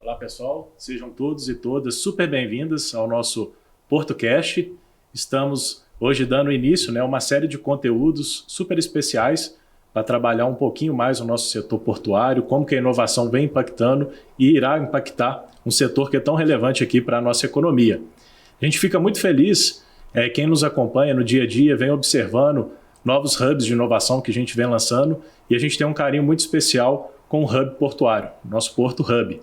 Olá pessoal, sejam todos e todas super bem-vindas ao nosso PortoCast. Estamos hoje dando início a uma série de conteúdos super especiais para trabalhar um pouquinho mais o nosso setor portuário, como que a inovação vem impactando e irá impactar um setor que é tão relevante aqui para a nossa economia. A gente fica muito feliz, quem nos acompanha no dia a dia vem observando novos hubs de inovação que a gente vem lançando e a gente tem um carinho muito especial com o Hub Portuário, nosso Porto Hub.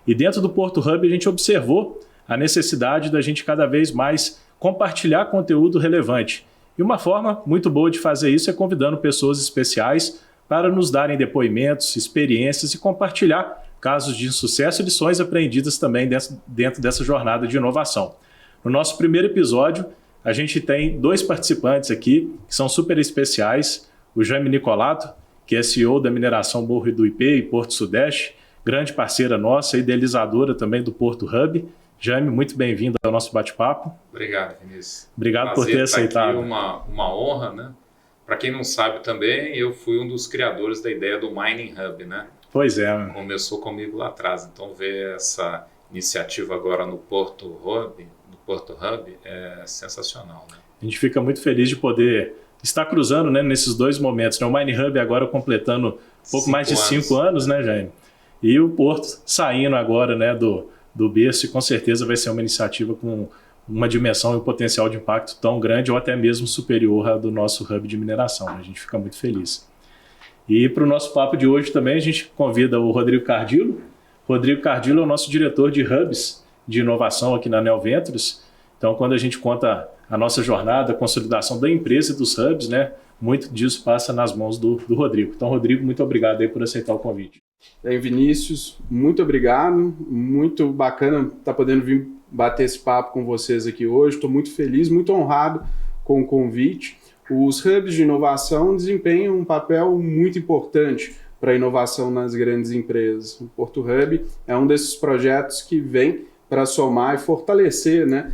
E dentro do Porto Hub a gente observou a necessidade da gente cada vez mais compartilhar conteúdo relevante. E uma forma muito boa de fazer isso é convidando pessoas especiais para nos darem depoimentos, experiências e compartilhar casos de sucesso e lições aprendidas também dentro dessa jornada de inovação. No nosso primeiro episódio, a gente tem dois participantes aqui que são super especiais. O Jaime Nicolato, que é CEO da mineração Morro do IP e Porto Sudeste, grande parceira nossa, idealizadora também do Porto Hub. Jaime, muito bem-vindo ao nosso bate-papo. Obrigado, Vinícius. Obrigado por ter aceitado. Aqui uma honra, né? Para quem não sabe também, eu fui um dos criadores da ideia do Mining Hub, né? Pois é. Começou comigo lá atrás, então ver essa iniciativa agora no Porto Hub é sensacional, né? A gente fica muito feliz de poder estar cruzando, né, nesses dois momentos, né? O Mining Hub agora completando pouco mais de 5 anos, né, Jaime? E o Porto saindo agora, né, do berço, e com certeza vai ser uma iniciativa com uma dimensão e um potencial de impacto tão grande ou até mesmo superior à do nosso hub de mineração. A gente fica muito feliz. E para o nosso papo de hoje também a gente convida o Rodrigo Cardillo. Rodrigo Cardillo é o nosso diretor de hubs de inovação aqui na Neo Ventures. Então, quando a gente conta a nossa jornada, a consolidação da empresa e dos hubs, né, muito disso passa nas mãos do Rodrigo. Então, Rodrigo, muito obrigado aí por aceitar o convite. Bem, Vinícius, muito obrigado. Muito bacana estar podendo vir bater esse papo com vocês aqui hoje. Estou muito feliz, muito honrado com o convite. Os hubs de inovação desempenham um papel muito importante para a inovação nas grandes empresas. O Porto Hub é um desses projetos que vem para somar e fortalecer, né,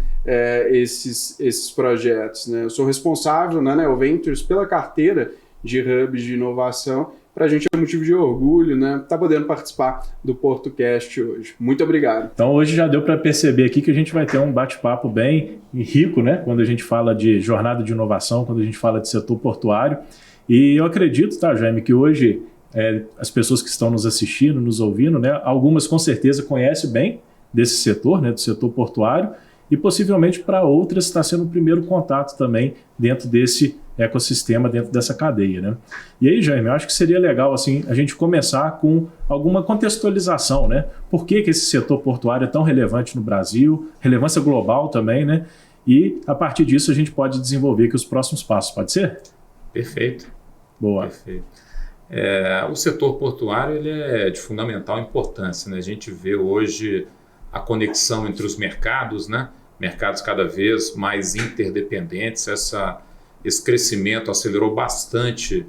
esses projetos, né? Eu sou responsável na Neo Ventures pela carteira de hubs de inovação. Para a gente é motivo de orgulho, né, estar podendo participar do PortoCast hoje. Muito obrigado. Então hoje já deu para perceber aqui que a gente vai ter um bate-papo bem rico, né, quando a gente fala de jornada de inovação, quando a gente fala de setor portuário. E eu acredito, tá, Jaime, que hoje as pessoas que estão nos assistindo, nos ouvindo, né, algumas com certeza conhecem bem desse setor, né, do setor portuário, e possivelmente para outras está sendo o primeiro contato também dentro desse ecossistema, dentro dessa cadeia, né? E aí, Jaime, eu acho que seria legal assim, a gente começar com alguma contextualização, né? Por que esse setor portuário é tão relevante no Brasil, relevância global também, né? E a partir disso a gente pode desenvolver aqui os próximos passos, pode ser? Perfeito. Boa. Perfeito. O setor portuário ele é de fundamental importância, né? A gente vê hoje a conexão entre os mercados, né? Mercados cada vez mais interdependentes. Esse crescimento acelerou bastante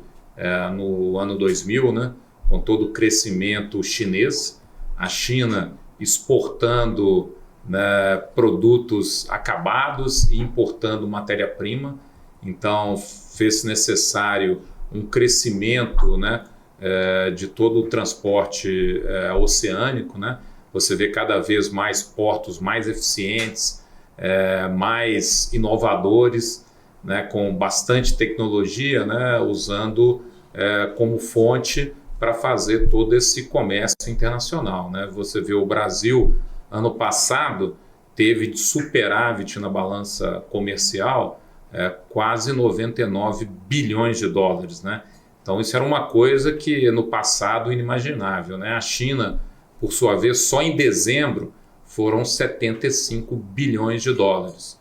no ano 2000, né? Com todo o crescimento chinês. A China exportando, né, produtos acabados e importando matéria-prima. Então, fez necessário um crescimento, né, de todo o transporte oceânico, né? Você vê cada vez mais portos mais eficientes, mais inovadores, né, com bastante tecnologia, né, usando como fonte para fazer todo esse comércio internacional, né? Você vê o Brasil, ano passado, teve de superávit na balança comercial quase 99 bilhões de dólares, né? Então isso era uma coisa que no passado inimaginável, né? A China, por sua vez, só em dezembro foram 75 bilhões de dólares.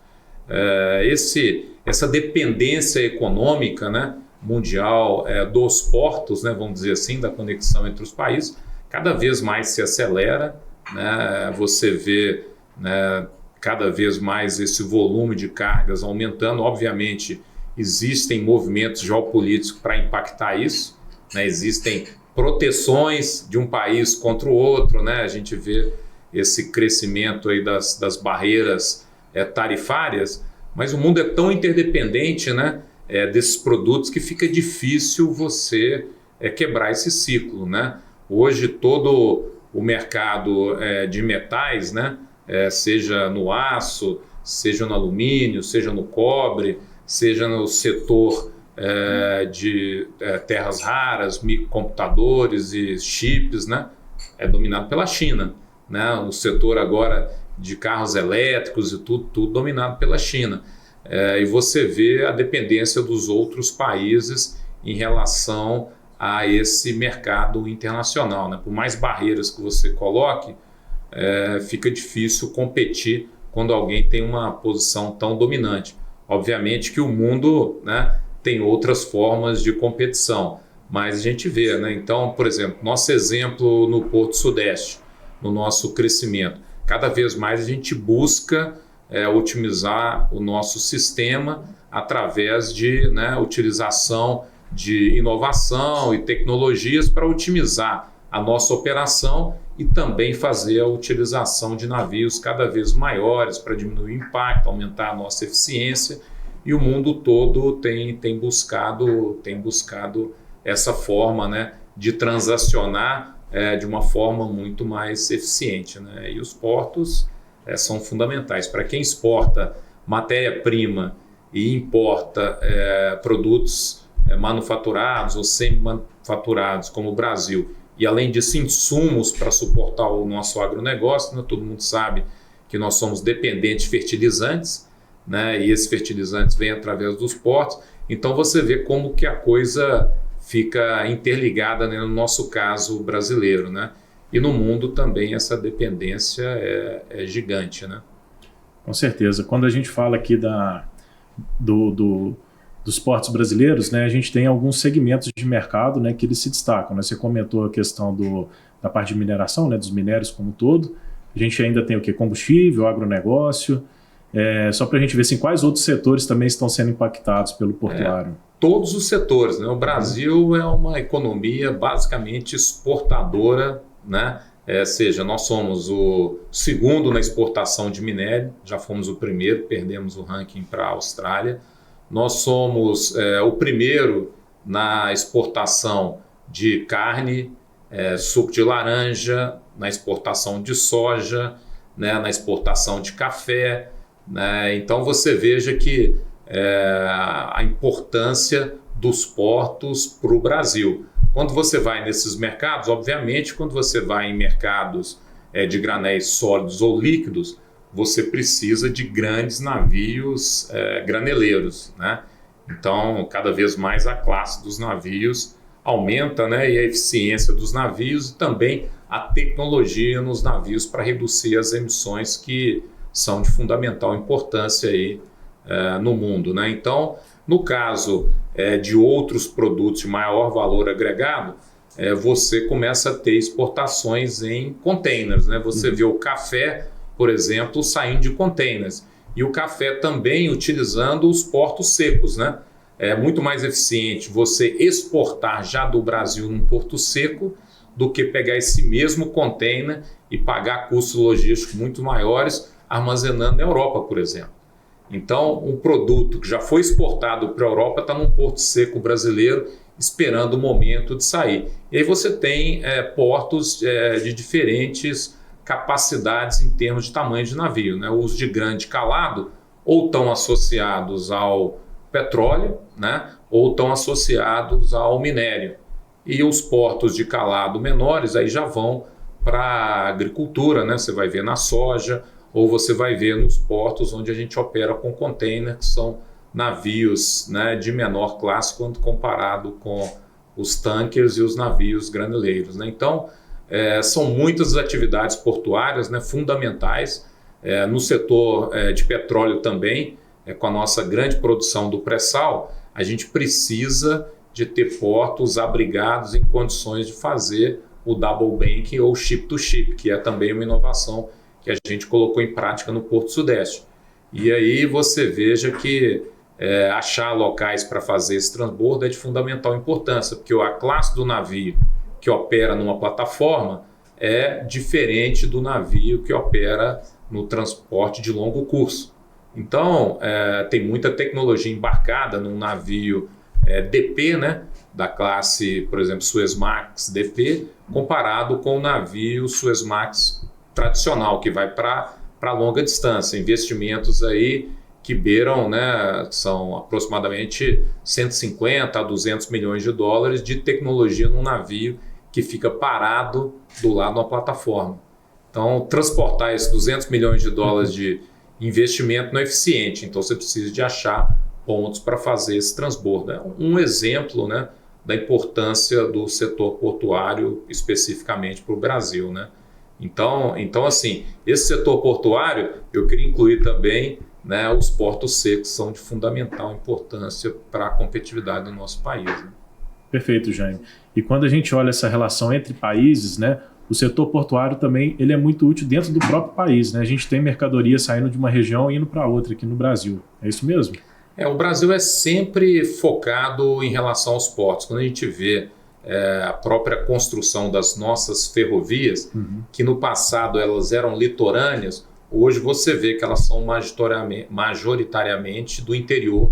Essa dependência econômica, né, mundial dos portos, né, vamos dizer assim, da conexão entre os países, cada vez mais se acelera, né? Você vê, né, cada vez mais esse volume de cargas aumentando. Obviamente, existem movimentos geopolíticos para impactar isso, né? Existem proteções de um país contra o outro, né? A gente vê esse crescimento aí das barreiras tarifárias, mas o mundo é tão interdependente, né, desses produtos que fica difícil você quebrar esse ciclo, né? Hoje todo o mercado de metais, né? Seja no aço, seja no alumínio, seja no cobre, seja no setor de terras raras, microcomputadores e chips, né? É dominado pela China, né? O setor agora de carros elétricos e tudo dominado pela China. E você vê a dependência dos outros países em relação a esse mercado internacional, né? Por mais barreiras que você coloque, fica difícil competir quando alguém tem uma posição tão dominante. Obviamente que o mundo, né, tem outras formas de competição, mas a gente vê, né? Então, por exemplo, nosso exemplo no Porto Sudeste, no nosso crescimento, cada vez mais a gente busca otimizar o nosso sistema através de, né, utilização de inovação e tecnologias para otimizar a nossa operação e também fazer a utilização de navios cada vez maiores para diminuir o impacto, aumentar a nossa eficiência, e o mundo todo tem buscado essa forma, né, de transacionar de uma forma muito mais eficiente, né? E os portos são fundamentais. Para quem exporta matéria-prima e importa produtos manufaturados ou semi-manufaturados, como o Brasil, e além disso insumos para suportar o nosso agronegócio, né? Todo mundo sabe que nós somos dependentes de fertilizantes, né? E esses fertilizantes vêm através dos portos. Então você vê como que a coisa fica interligada, né? No nosso caso brasileiro, né? E no mundo também essa dependência é gigante, né? Com certeza. Quando a gente fala aqui dos portos brasileiros, né, a gente tem alguns segmentos de mercado, né, que eles se destacam, né? Você comentou a questão da parte de mineração, né, dos minérios como um todo. A gente ainda tem o quê? Combustível, agronegócio. Só para a gente ver assim, quais outros setores também estão sendo impactados pelo portuário. Todos os setores, né? O Brasil é uma economia basicamente exportadora, né? Seja, nós somos o segundo na exportação de minério, já fomos o primeiro, perdemos o ranking para a Austrália. Nós somos o primeiro na exportação de carne, suco de laranja, na exportação de soja, né, na exportação de café, né? Então você veja que a importância dos portos para o Brasil. Quando você vai nesses mercados, obviamente, quando você vai em mercados de granéis sólidos ou líquidos, você precisa de grandes navios graneleiros, né? Então, cada vez mais a classe dos navios aumenta, né? E a eficiência dos navios e também a tecnologia nos navios para reduzir as emissões que são de fundamental importância aí, no mundo, né? Então, no caso de outros produtos de maior valor agregado, você começa a ter exportações em containers, né? Você vê o café, por exemplo, saindo de containers. E o café também utilizando os portos secos, né? É muito mais eficiente você exportar já do Brasil num porto seco do que pegar esse mesmo container e pagar custos logísticos muito maiores armazenando na Europa, por exemplo. Então, um produto que já foi exportado para a Europa está num porto seco brasileiro esperando o momento de sair. E aí você tem portos de diferentes capacidades em termos de tamanho de navio, né? Os de grande calado ou estão associados ao petróleo, né? Ou estão associados ao minério. E os portos de calado menores aí já vão para a agricultura, né? Você vai ver na soja, ou você vai ver nos portos onde a gente opera com container, que são navios, né, de menor classe quando comparado com os tankers e os navios graneleiros, né? Então, são muitas atividades portuárias, né, fundamentais, no setor de petróleo também, com a nossa grande produção do pré-sal, a gente precisa de ter portos abrigados em condições de fazer o double banking ou ship to ship, que é também uma inovação que a gente colocou em prática no Porto Sudeste. E aí você veja que achar locais para fazer esse transbordo é de fundamental importância, porque a classe do navio que opera numa plataforma é diferente do navio que opera no transporte de longo curso. Então, tem muita tecnologia embarcada num navio DP, né, da classe, por exemplo, Suezmax DP, comparado com o navio Suezmax tradicional, que vai para longa distância. Investimentos aí que beiram, né, são aproximadamente 150 a 200 milhões de dólares de tecnologia num navio que fica parado do lado de uma plataforma. Então, transportar esses 200 milhões de dólares de investimento não é eficiente, então você precisa de achar pontos para fazer esse transbordo. É um exemplo, né, da importância do setor portuário especificamente para o Brasil, né? Então, assim, esse setor portuário, eu queria incluir também, né, os portos secos, são de fundamental importância para a competitividade do nosso país, né? Perfeito, Jaime. E quando a gente olha essa relação entre países, né, o setor portuário também ele é muito útil dentro do próprio país, né? A gente tem mercadoria saindo de uma região e indo para outra aqui no Brasil. É isso mesmo? O Brasil é sempre focado em relação aos portos. Quando a gente vê a própria construção das nossas ferrovias, que no passado elas eram litorâneas, hoje você vê que elas são majoritariamente do interior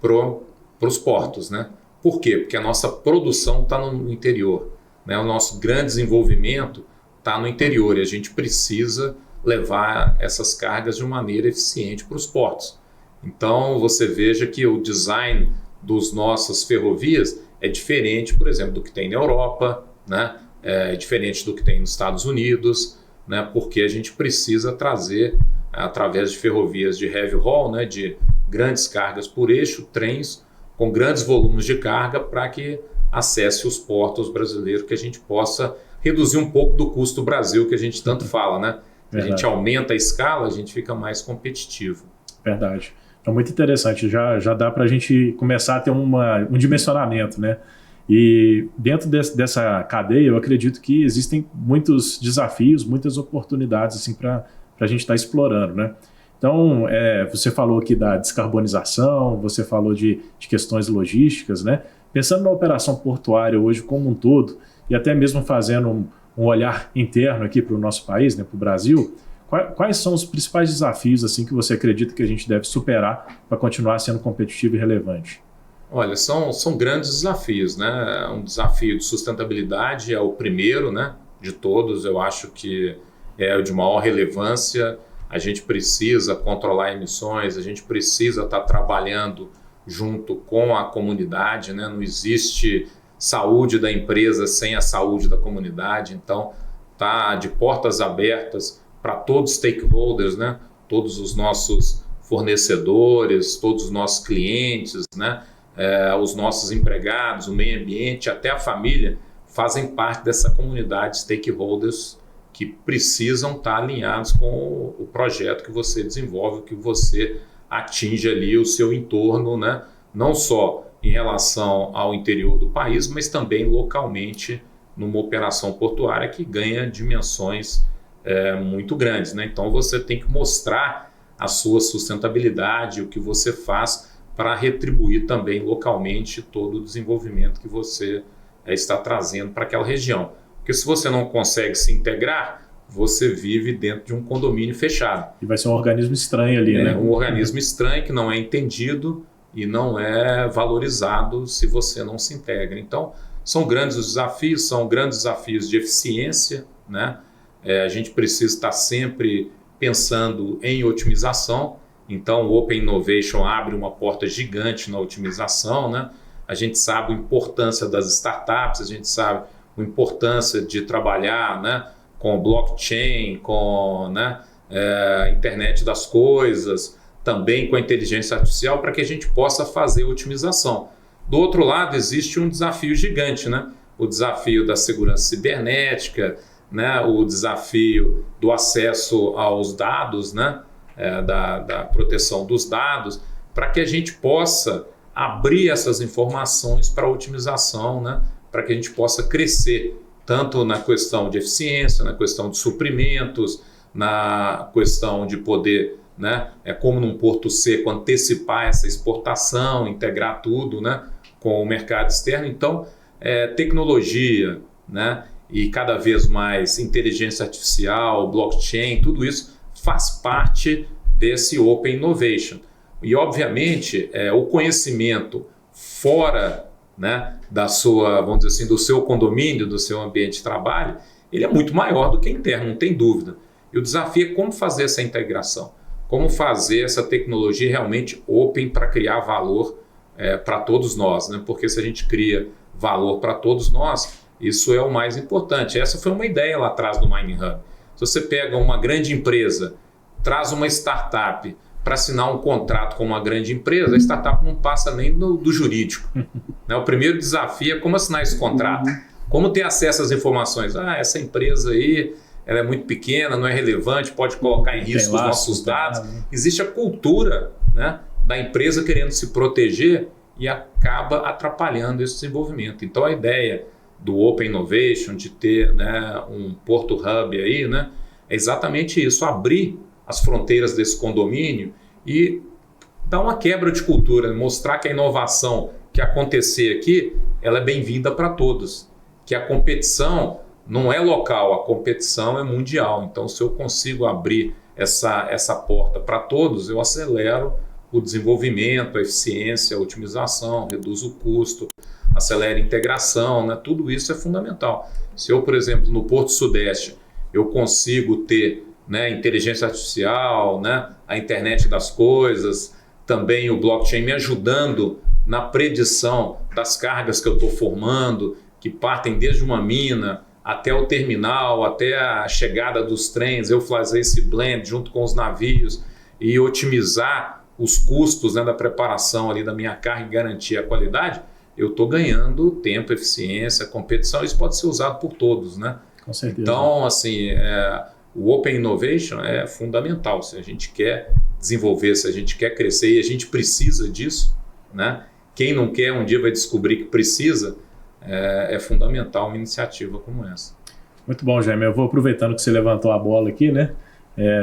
para os portos, né? Por quê? Porque a nossa produção está no interior, né? O nosso grande desenvolvimento está no interior e a gente precisa levar essas cargas de maneira eficiente para os portos. Então você veja que o design das nossas ferrovias é diferente, por exemplo, do que tem na Europa, né? É diferente do que tem nos Estados Unidos, né? Porque a gente precisa trazer, através de ferrovias de heavy haul, né? De grandes cargas por eixo, trens com grandes volumes de carga para que acesse os portos brasileiros, que a gente possa reduzir um pouco do custo Brasil, que a gente tanto fala, né? Se a gente aumenta a escala, a gente fica mais competitivo. Verdade. Então, muito interessante. Já dá para a gente começar a ter um dimensionamento, né? E dentro dessa cadeia, eu acredito que existem muitos desafios, muitas oportunidades assim, para a gente estar explorando, né? Então, você falou aqui da descarbonização, você falou de questões logísticas, né? Pensando na operação portuária hoje como um todo, e até mesmo fazendo um olhar interno aqui para o nosso país, né, para o Brasil, quais são os principais desafios assim, que você acredita que a gente deve superar para continuar sendo competitivo e relevante? Olha, são grandes desafios, né? Um desafio de sustentabilidade é o primeiro, né, de todos. Eu acho que é o de maior relevância. A gente precisa controlar emissões, a gente precisa estar trabalhando junto com a comunidade, né? Não existe saúde da empresa sem a saúde da comunidade. Então, tá de portas abertas para todos os stakeholders, né? Todos os nossos fornecedores, todos os nossos clientes, né? Os nossos empregados, o meio ambiente, até a família, fazem parte dessa comunidade de stakeholders que precisam estar alinhados com o projeto que você desenvolve, que você atinge ali o seu entorno, né? Não só em relação ao interior do país, mas também localmente numa operação portuária que ganha dimensões muito grandes, né? Então você tem que mostrar a sua sustentabilidade, o que você faz para retribuir também localmente todo o desenvolvimento que você está trazendo para aquela região. Porque se você não consegue se integrar, você vive dentro de um condomínio fechado. E vai ser um organismo estranho ali, né? Um organismo estranho que não é entendido e não é valorizado se você não se integra. Então, são grandes desafios de eficiência, né? A gente precisa estar sempre pensando em otimização. Então, o Open Innovation abre uma porta gigante na otimização, né? A gente sabe a importância das startups, a gente sabe a importância de trabalhar, né, com blockchain, com, né, internet das coisas, também com a inteligência artificial, para que a gente possa fazer otimização. Do outro lado, existe um desafio gigante, né? O desafio da segurança cibernética, né? O desafio do acesso aos dados, né? Da proteção dos dados, para que a gente possa abrir essas informações para otimização, né? Para que a gente possa crescer, tanto na questão de eficiência, na questão de suprimentos, na questão de poder, né, como num porto seco, antecipar essa exportação, integrar tudo, né, com o mercado externo. Então, tecnologia, né, e cada vez mais inteligência artificial, blockchain, tudo isso faz parte desse Open Innovation. E, obviamente, o conhecimento fora, né, da sua, vamos dizer assim, do seu condomínio, do seu ambiente de trabalho, ele é muito maior do que interno, não tem dúvida. E o desafio é como fazer essa integração, como fazer essa tecnologia realmente open para criar valor para todos nós, né? Porque se a gente cria valor para todos nós, isso é o mais importante. Essa foi uma ideia lá atrás do Mining Hub. Se você pega uma grande empresa, traz uma startup para assinar um contrato com uma grande empresa, a startup não passa nem do jurídico. Né? O primeiro desafio é como assinar esse contrato, como ter acesso às informações. Essa empresa aí, ela é muito pequena, não é relevante, pode colocar em risco os nossos dados. Existe a cultura, né, da empresa querendo se proteger e acaba atrapalhando esse desenvolvimento. Então a ideia do Open Innovation, de ter, né, um Porto Hub aí, né, é exatamente isso, abrir as fronteiras desse condomínio e dar uma quebra de cultura, mostrar que a inovação que acontecer aqui, ela é bem-vinda para todos, que a competição não é local, a competição é mundial. Então, se eu consigo abrir essa porta para todos, eu acelero o desenvolvimento, a eficiência, a otimização, reduzo o custo, acelera a integração, né? Tudo isso é fundamental. Se eu, por exemplo, no Porto Sudeste, eu consigo ter, né, inteligência artificial, né, a internet das coisas, também o blockchain me ajudando na predição das cargas que eu estou formando, que partem desde uma mina até o terminal, até a chegada dos trens, eu fazer esse blend junto com os navios e otimizar os custos, né, da preparação ali da minha carga e garantir a qualidade, eu estou ganhando tempo, eficiência, competição. Isso pode ser usado por todos, né? Com certeza. Então, assim, o Open Innovation é fundamental. Se a gente quer desenvolver, se a gente quer crescer e a gente precisa disso, né? Quem não quer um dia vai descobrir que precisa. É fundamental uma iniciativa como essa. Muito bom, Jaime. Eu vou aproveitando que você levantou a bola aqui, né?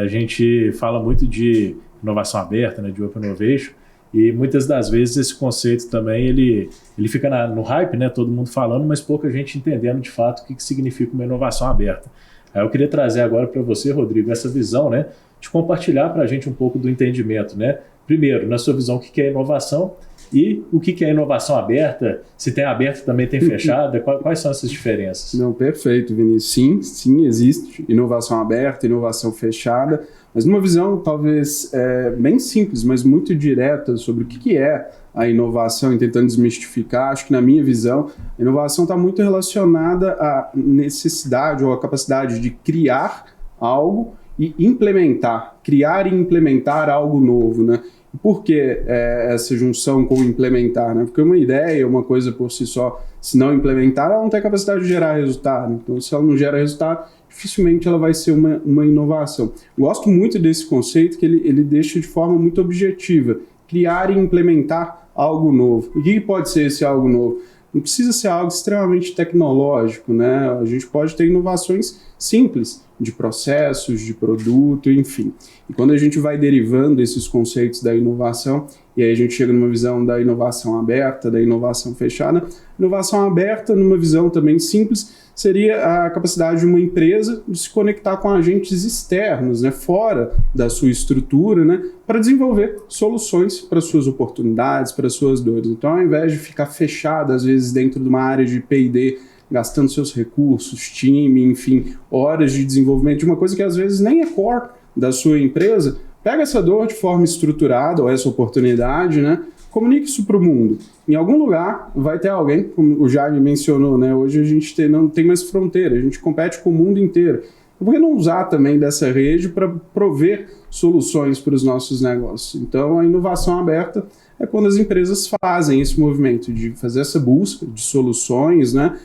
A gente fala muito de inovação aberta, né? De Open Innovation, e muitas das vezes esse conceito também ele fica no hype, né? Todo mundo falando, mas pouca gente entendendo de fato o que significa uma inovação aberta. Aí eu queria trazer agora para você, Rodrigo, essa visão, né? De compartilhar para a gente um pouco do entendimento, né? Primeiro, na sua visão, o que é inovação? E o que é inovação aberta? Se tem aberta, também tem fechada? Quais são essas diferenças? Não, perfeito, Vinícius. Sim, existe inovação aberta, inovação fechada, mas numa visão talvez bem simples, mas muito direta sobre o que é a inovação, e tentando desmistificar. Acho que na minha visão, a inovação está muito relacionada à necessidade ou à capacidade de criar algo e implementar, criar e implementar algo novo, né? Por que essa junção com implementar, né? Porque uma ideia, uma coisa por si só, se não implementar, ela não tem capacidade de gerar resultado. Então, se ela não gera resultado, dificilmente ela vai ser uma inovação. Gosto muito desse conceito, que ele deixa de forma muito objetiva, criar e implementar algo novo. E o que pode ser esse algo novo? Não precisa ser algo extremamente tecnológico, né? A gente pode ter inovações simples, de processos, de produto, enfim. E quando a gente vai derivando esses conceitos da inovação, e aí a gente chega numa visão da inovação aberta, da inovação fechada, inovação aberta, numa visão também simples, seria a capacidade de uma empresa de se conectar com agentes externos, né, fora da sua estrutura, né, para desenvolver soluções para suas oportunidades, para suas dores. Então, ao invés de ficar fechado, às vezes, dentro de uma área de P&D, gastando seus recursos, time, enfim, horas de desenvolvimento de uma coisa que às vezes nem é core da sua empresa, pega essa dor de forma estruturada, ou essa oportunidade, né? Comunique isso para o mundo. Em algum lugar vai ter alguém, como o Jaime mencionou, né? Hoje a gente não tem mais fronteira, a gente compete com o mundo inteiro. Por que não usar também dessa rede para prover soluções para os nossos negócios? Então, a inovação aberta é quando as empresas fazem esse movimento de fazer essa busca de soluções, né,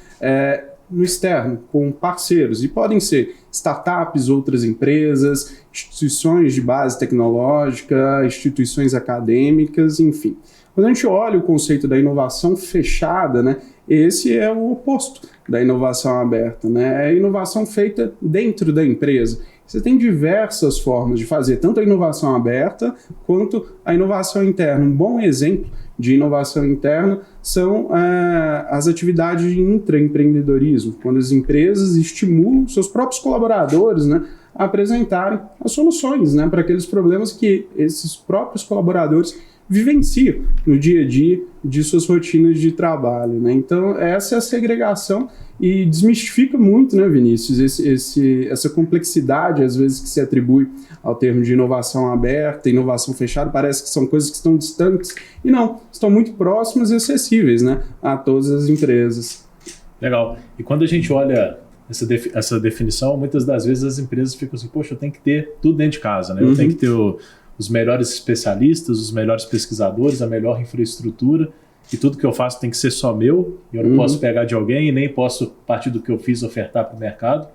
no externo, com parceiros. E podem ser startups, outras empresas, instituições de base tecnológica, instituições acadêmicas, enfim. Quando a gente olha o conceito da inovação fechada, né, esse é o oposto da inovação aberta, né? É a inovação feita dentro da empresa. Você tem diversas formas de fazer tanto a inovação aberta quanto a inovação interna. Um bom exemplo de inovação interna são as atividades de intraempreendedorismo, quando as empresas estimulam seus próprios colaboradores, né, a apresentarem as soluções, né, para aqueles problemas que esses próprios colaboradores vivenciam no dia a dia de suas rotinas de trabalho, né? Então, essa é a segregação e desmistifica muito, né, Vinícius, essa complexidade, às vezes, que se atribui ao termo de inovação aberta, inovação fechada, parece que são coisas que estão distantes, e não, estão muito próximas e acessíveis, né, a todas as empresas. Legal. E quando a gente olha essa definição, muitas das vezes as empresas ficam assim, poxa, eu tenho que ter tudo dentro de casa, né? Eu tenho que ter os melhores especialistas, os melhores pesquisadores, a melhor infraestrutura, e tudo que eu faço tem que ser só meu, eu não posso pegar de alguém e nem posso, a partir do que eu fiz, ofertar para o mercado.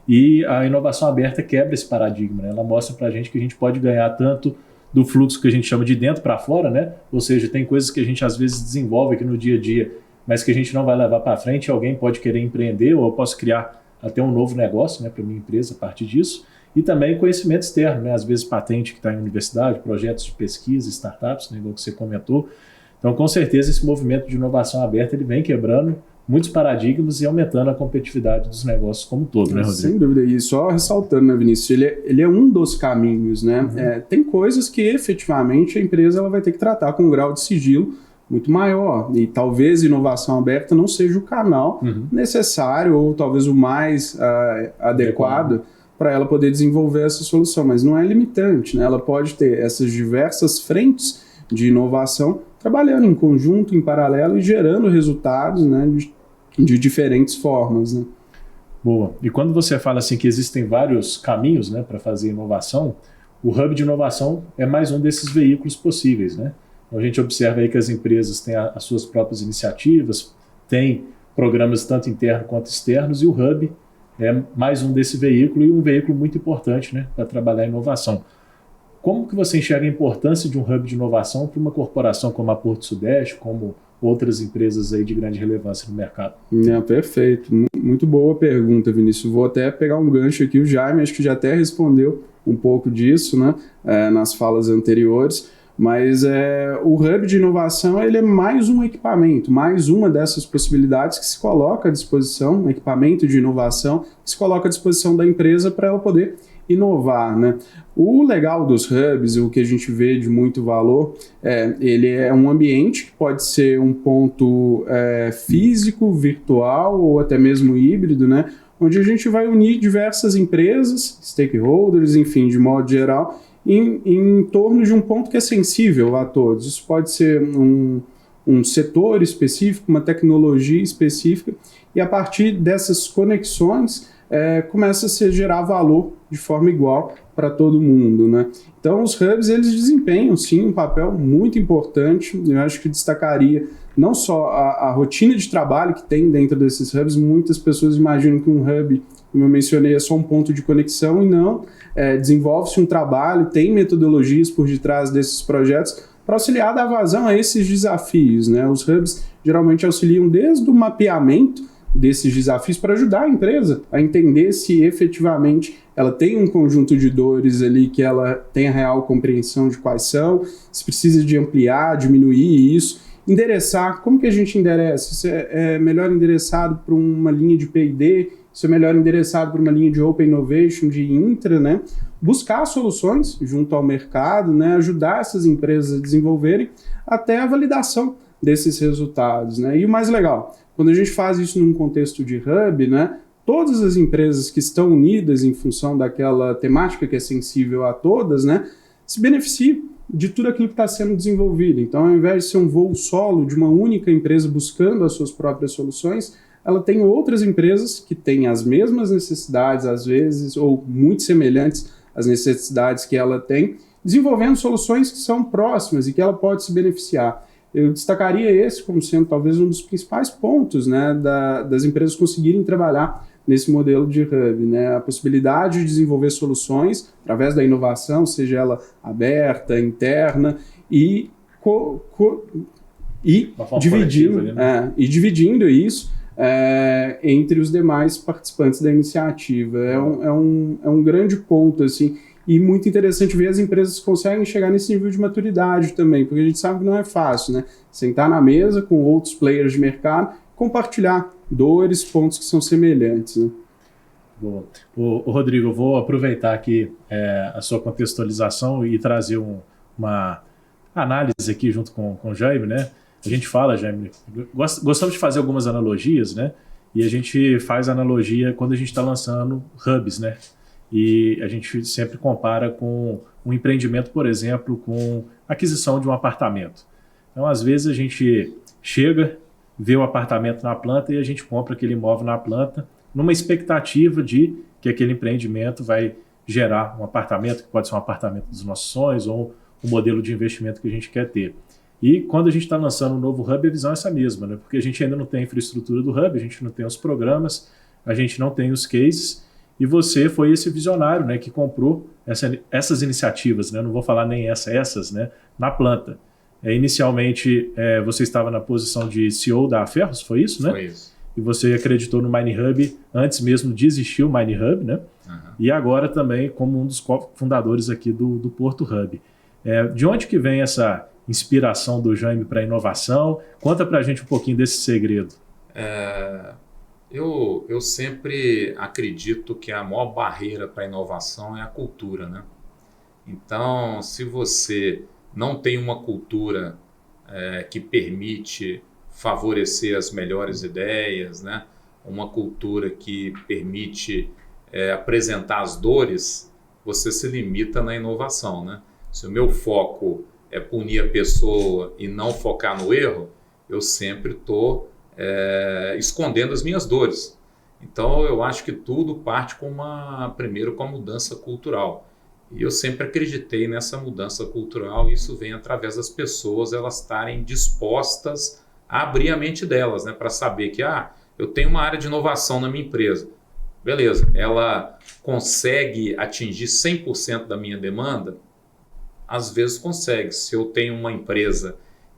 E a inovação aberta quebra esse paradigma, né? Ela mostra para a gente que a gente pode ganhar tanto do fluxo que a gente chama de dentro para fora, né? Ou seja, tem coisas que a gente às vezes desenvolve aqui no dia a dia, mas que a gente não vai levar para frente, alguém pode querer empreender, ou eu posso criar até um novo negócio, né, para minha empresa a partir disso. E também conhecimento externo, né? Às vezes patente que está em universidade, projetos de pesquisa, startups, né, igual que você comentou. Então, com certeza, esse movimento de inovação aberta ele vem quebrando muitos paradigmas e aumentando a competitividade dos negócios como um todo, né, Rodrigo? Sem dúvida. E só ressaltando, né, Vinícius, ele é um dos caminhos, né? Tem coisas que, efetivamente, a empresa ela vai ter que tratar com um grau de sigilo muito maior. E talvez inovação aberta não seja o canal necessário ou talvez o mais adequado para ela poder desenvolver essa solução. Mas não é limitante, né? Ela pode ter essas diversas frentes de inovação trabalhando em conjunto, em paralelo e gerando resultados, né, de diferentes formas, né? Boa. E quando você fala assim que existem vários caminhos, né, para fazer inovação, o Hub de Inovação é mais um desses veículos possíveis, né? Então, a gente observa aí que as empresas têm as suas próprias iniciativas, têm programas tanto internos quanto externos, e o Hub é mais um desse veículo e um veículo muito importante, né, para trabalhar a inovação. Como que você enxerga a importância de um hub de inovação para uma corporação como a Porto Sudeste, como outras empresas aí de grande relevância no mercado? Perfeito. Muito boa pergunta, Vinícius. Vou até pegar um gancho aqui. O Jaime acho que já até respondeu um pouco disso, né, nas falas anteriores. Mas o hub de inovação ele é mais um equipamento, mais uma dessas possibilidades que se coloca à disposição, um equipamento de inovação que se coloca à disposição da empresa para ela poder inovar, né? O legal dos hubs, o que a gente vê de muito valor, ele é um ambiente que pode ser um ponto físico, virtual ou até mesmo híbrido, né? Onde a gente vai unir diversas empresas, stakeholders, enfim, de modo geral, em torno de um ponto que é sensível a todos. Isso pode ser um setor específico, uma tecnologia específica, e a partir dessas conexões começa a se gerar valor de forma igual para todo mundo, né? Então os hubs eles desempenham sim um papel muito importante. Eu acho que destacaria não só a rotina de trabalho que tem dentro desses hubs. Muitas pessoas imaginam que um hub, como eu mencionei, é só um ponto de conexão, e não. Desenvolve-se um trabalho, tem metodologias por detrás desses projetos para auxiliar a dar vazão a esses desafios, né? Os hubs geralmente auxiliam desde o mapeamento desses desafios para ajudar a empresa a entender se efetivamente ela tem um conjunto de dores ali que ela tem a real compreensão de quais são, se precisa de ampliar, diminuir isso, endereçar. Como que a gente endereça? Isso é melhor endereçado para uma linha de P&D, isso é melhor endereçado para uma linha de Open Innovation, de Intra, né? Buscar soluções junto ao mercado, né? Ajudar essas empresas a desenvolverem até a validação desses resultados, né? E o mais legal, quando a gente faz isso num contexto de hub, né? Todas as empresas que estão unidas em função daquela temática que é sensível a todas, né? Se beneficiam de tudo aquilo que está sendo desenvolvido. Então, ao invés de ser um voo solo de uma única empresa buscando as suas próprias soluções, ela tem outras empresas que têm as mesmas necessidades, às vezes, ou muito semelhantes às necessidades que ela tem, desenvolvendo soluções que são próximas e que ela pode se beneficiar. Eu destacaria esse como sendo talvez um dos principais pontos, né, das empresas conseguirem trabalhar nesse modelo de hub, né? A possibilidade de desenvolver soluções através da inovação, seja ela aberta, interna, e dividindo isso entre os demais participantes da iniciativa. É um grande ponto, assim, e muito interessante ver as empresas que conseguem chegar nesse nível de maturidade também, porque a gente sabe que não é fácil, né? Sentar na mesa com outros players de mercado, compartilhar dores, pontos que são semelhantes, né? Boa. O Rodrigo, eu vou aproveitar aqui a sua contextualização e trazer análise aqui junto com o Jaime, né? A gente fala, Jaime, gostamos de fazer algumas analogias, né? E a gente faz analogia quando a gente está lançando hubs, né? E a gente sempre compara com um empreendimento, por exemplo, com aquisição de um apartamento. Então, às vezes, a gente chega, vê o apartamento na planta e a gente compra aquele imóvel na planta numa expectativa de que aquele empreendimento vai gerar um apartamento, que pode ser um apartamento dos nossos sonhos ou um modelo de investimento que a gente quer ter. E quando a gente está lançando um novo hub, a visão é essa mesma, né? Porque a gente ainda não tem a infraestrutura do hub, a gente não tem os programas, a gente não tem os cases, e você foi esse visionário, né, que comprou essas iniciativas, né? Não vou falar nem essas, né, na planta. Inicialmente, você estava na posição de CEO da Ferros, foi isso, né? Foi isso. E você acreditou no MineHub antes mesmo de existir o MineHub, né? Uhum. E agora também como um dos fundadores aqui do Porto Hub. De onde que vem essa inspiração do Jaime para a inovação? Conta para a gente um pouquinho desse segredo. Eu sempre acredito que a maior barreira para a inovação é a cultura, né? Então, se você não tem uma cultura que permite favorecer as melhores ideias, né? Uma cultura que permite apresentar as dores, você se limita na inovação, né? Se o meu foco é punir a pessoa e não focar no erro, eu sempre estou escondendo as minhas dores. Então, eu acho que tudo parte primeiro com a mudança cultural. E eu sempre acreditei nessa mudança cultural, e isso vem através das pessoas elas estarem dispostas a abrir a mente delas, né, para saber que eu tenho uma área de inovação na minha empresa. Beleza, ela consegue atingir 100% da minha demanda? Às vezes consegue. Se eu tenho uma empresa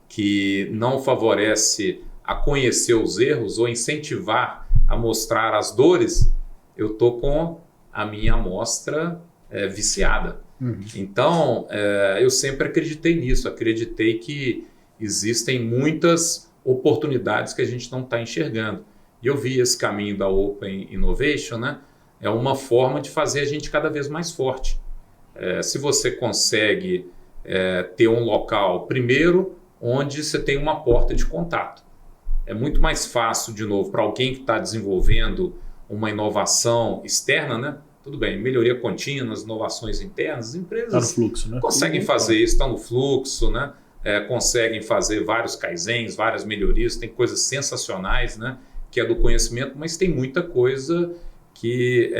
que não favorece a conhecer os erros ou incentivar a mostrar as dores, eu estou com a minha amostra viciada. Uhum. Então, eu sempre acreditei nisso, acreditei que existem muitas oportunidades que a gente não está enxergando. E eu vi esse caminho da Open Innovation, né? É uma forma de fazer a gente cada vez mais forte. Se você consegue ter um local, primeiro, onde você tem uma porta de contato. É muito mais fácil, de novo, para alguém que está desenvolvendo uma inovação externa, né? Tudo bem, melhoria contínua, inovações internas, as empresas tá no fluxo, né? Conseguem fazer isso, está no fluxo, né? Conseguem fazer vários kaizens, várias melhorias, tem coisas sensacionais, né? Que é do conhecimento, mas tem muita coisa que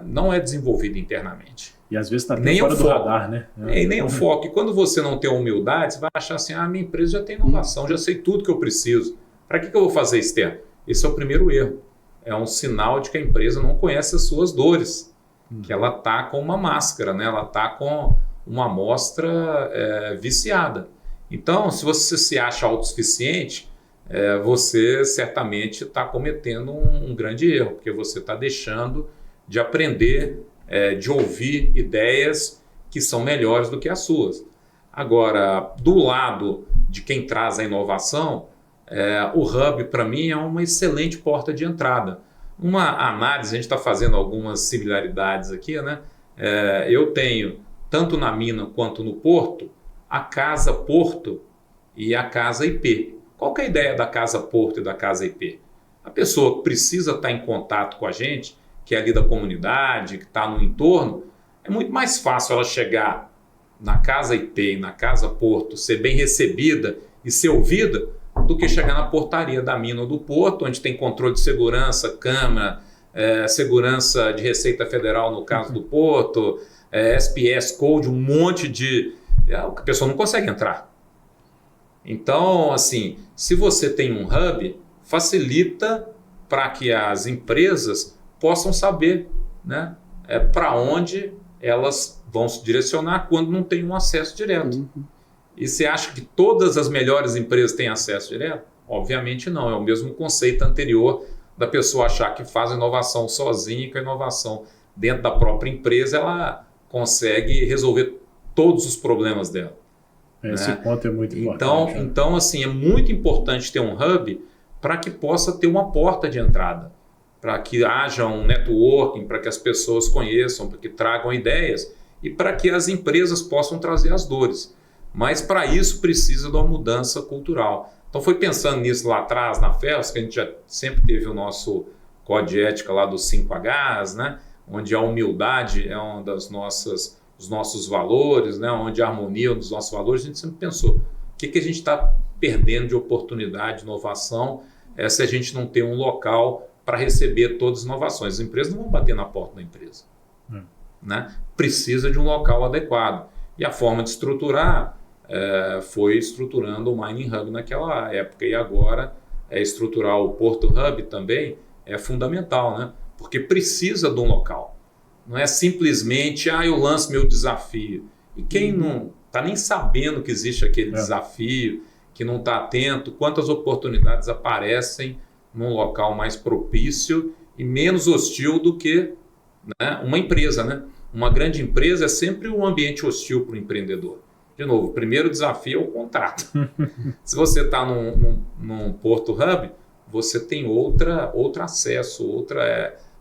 não é desenvolvida internamente. E às vezes está até fora do radar, né? E nem o foco. E quando você não tem humildade, você vai achar assim, minha empresa já tem inovação, já sei tudo que eu preciso. Para que eu vou fazer externo? Esse é o primeiro erro. É um sinal de que a empresa não conhece as suas dores, que ela está com uma máscara, né? Ela está com uma amostra viciada. Então, se você se acha autossuficiente, você certamente está cometendo um grande erro, porque você está deixando de aprender, de ouvir ideias que são melhores do que as suas. Agora, do lado de quem traz a inovação, o Hub, para mim, é uma excelente porta de entrada. Uma análise, a gente está fazendo algumas similaridades aqui, né? Eu tenho, tanto na mina quanto no porto, a Casa Porto e a Casa IP. Qual que é a ideia da Casa Porto e da Casa IP? A pessoa que precisa estar em contato com a gente, que é ali da comunidade, que está no entorno, é muito mais fácil ela chegar na Casa IP e na Casa Porto, ser bem recebida e ser ouvida, do que chegar na portaria da mina ou do porto, onde tem controle de segurança, câmara, segurança de Receita Federal no caso do porto, SPS Code, um monte de... a pessoa não consegue entrar. Então, assim, se você tem um hub, facilita para que as empresas possam saber, né, para onde elas vão se direcionar quando não tem um acesso direto. Uhum. E você acha que todas as melhores empresas têm acesso direto? Obviamente não, é o mesmo conceito anterior da pessoa achar que faz inovação sozinha e que a inovação dentro da própria empresa ela consegue resolver todos os problemas dela. Esse ponto é muito importante. Então, assim, é muito importante ter um hub para que possa ter uma porta de entrada, para que haja um networking, para que as pessoas conheçam, para que tragam ideias e para que as empresas possam trazer as dores. Mas para isso precisa de uma mudança cultural. Então foi pensando nisso lá atrás, na Ferros, que a gente já sempre teve o nosso código de ética lá dos 5Hs, né? Onde a humildade é uma das os nossos valores, né? Onde a harmonia é um dos nossos valores. A gente sempre pensou, o que a gente está perdendo de oportunidade, de inovação, se a gente não tem um local para receber todas as inovações. As empresas não vão bater na porta da empresa. Né? Precisa de um local adequado. E a forma de estruturar foi estruturando o Mining Hub naquela época. E agora, estruturar o Porto Hub também é fundamental, né? Porque precisa de um local. Não é simplesmente, eu lanço meu desafio. E quem não está nem sabendo que existe aquele desafio, que não está atento, quantas oportunidades aparecem num local mais propício e menos hostil do que, né, uma empresa, né? Uma grande empresa é sempre um ambiente hostil para o empreendedor. De novo, o primeiro desafio é o contrato. Se você está num Porto Hub, você tem outro acesso,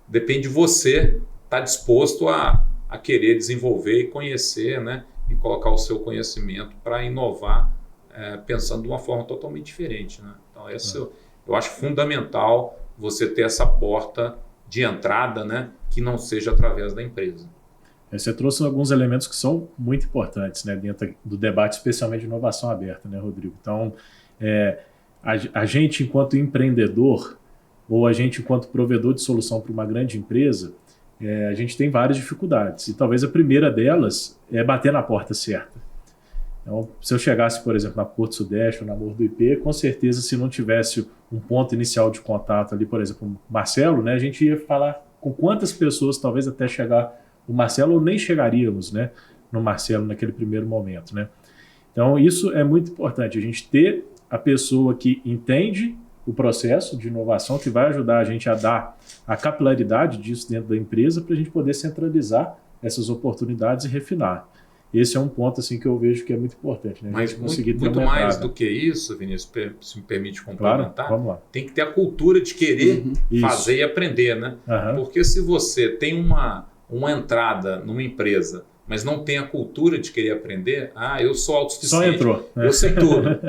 depende de você estar disposto a querer desenvolver e conhecer, né? E colocar o seu conhecimento para inovar, pensando de uma forma totalmente diferente, né? Então, eu acho fundamental você ter essa porta de entrada, né? Que não seja através da empresa. Você trouxe alguns elementos que são muito importantes, né, dentro do debate, especialmente de inovação aberta, né, Rodrigo? Então, a gente, enquanto empreendedor, ou a gente, enquanto provedor de solução para uma grande empresa, a gente tem várias dificuldades. E talvez a primeira delas é bater na porta certa. Então, se eu chegasse, por exemplo, na Porto Sudeste ou na Morro do IP, com certeza, se não tivesse um ponto inicial de contato ali, por exemplo, o Marcelo, né, a gente ia falar com quantas pessoas, talvez até chegar o Marcelo, ou nem chegaríamos, né, no Marcelo naquele primeiro momento, né? Então, isso é muito importante, a gente ter a pessoa que entende o processo de inovação, que vai ajudar a gente a dar a capilaridade disso dentro da empresa para a gente poder centralizar essas oportunidades e refinar. Esse é um ponto assim, que eu vejo que é muito importante, né? Mas muito mais do que isso, Vinícius, se me permite complementar, claro, vamos lá. Tem que ter a cultura de querer fazer e aprender, né? Porque se você tem uma entrada numa empresa, mas não tem a cultura de querer aprender, eu sou autossuficiente, só entrou, eu sei tudo.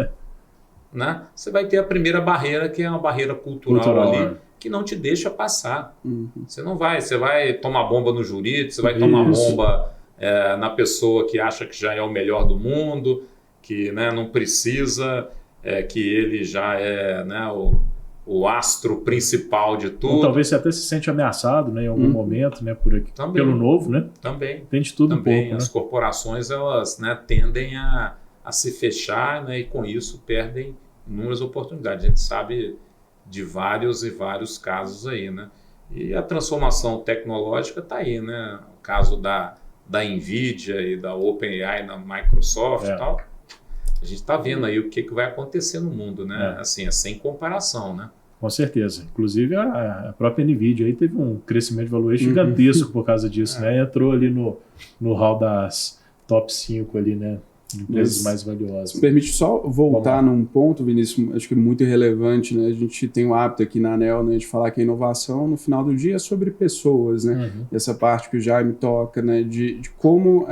Né? Você vai ter a primeira barreira, que é uma barreira cultural ali, que não te deixa passar. Você não vai, você vai tomar bomba no jurídico, você vai tomar bomba na pessoa que acha que já é o melhor do mundo, que, né, não precisa, que ele já é, né, o astro principal de tudo. Ou talvez você até se sente ameaçado, né, em algum momento, né, por aqui, pelo novo, né? Também. Tem de tudo também, um pouco. As corporações, elas, né, tendem a se fechar, né, e com isso perdem inúmeras oportunidades. A gente sabe de vários e vários casos aí, né? E a transformação tecnológica está aí, né? O caso da NVIDIA e da OpenAI na Microsoft e tal. A gente está vendo aí o que vai acontecer no mundo, né? Assim, sem comparação, né? Com certeza. Inclusive, a própria NVIDIA aí teve um crescimento de valor gigantesco por causa disso, né? Entrou ali no hall das top 5 ali, né? Empresas mais valiosas. Permite só voltar num ponto, Vinícius, acho que é muito relevante, né? A gente tem o hábito aqui na ANEEL, né, de falar que a inovação, no final do dia, é sobre pessoas, né? Essa parte que o Jaime toca, né, de como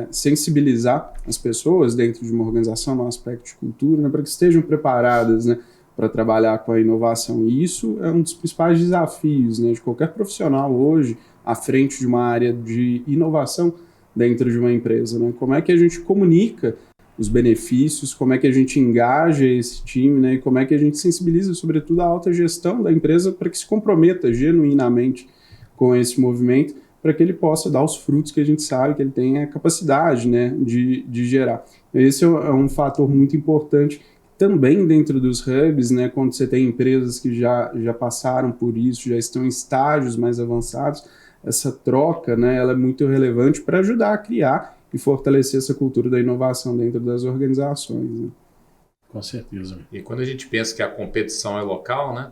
sensibilizar as pessoas dentro de uma organização, no aspecto de cultura, né, para que estejam preparadas, né, para trabalhar com a inovação. E isso é um dos principais desafios, né, de qualquer profissional hoje à frente de uma área de inovação dentro de uma empresa, né? Como é que a gente comunica os benefícios, como é que a gente engaja esse time, né? E como é que a gente sensibiliza, sobretudo, a alta gestão da empresa para que se comprometa genuinamente com esse movimento, para que ele possa dar os frutos que a gente sabe que ele tem a capacidade, né, de gerar. Esse é um fator muito importante também dentro dos hubs, né? Quando você tem empresas que já passaram por isso, já estão em estágios mais avançados, essa troca, né, ela é muito relevante para ajudar a criar e fortalecer essa cultura da inovação dentro das organizações, né? Com certeza. E quando a gente pensa que a competição é local, né,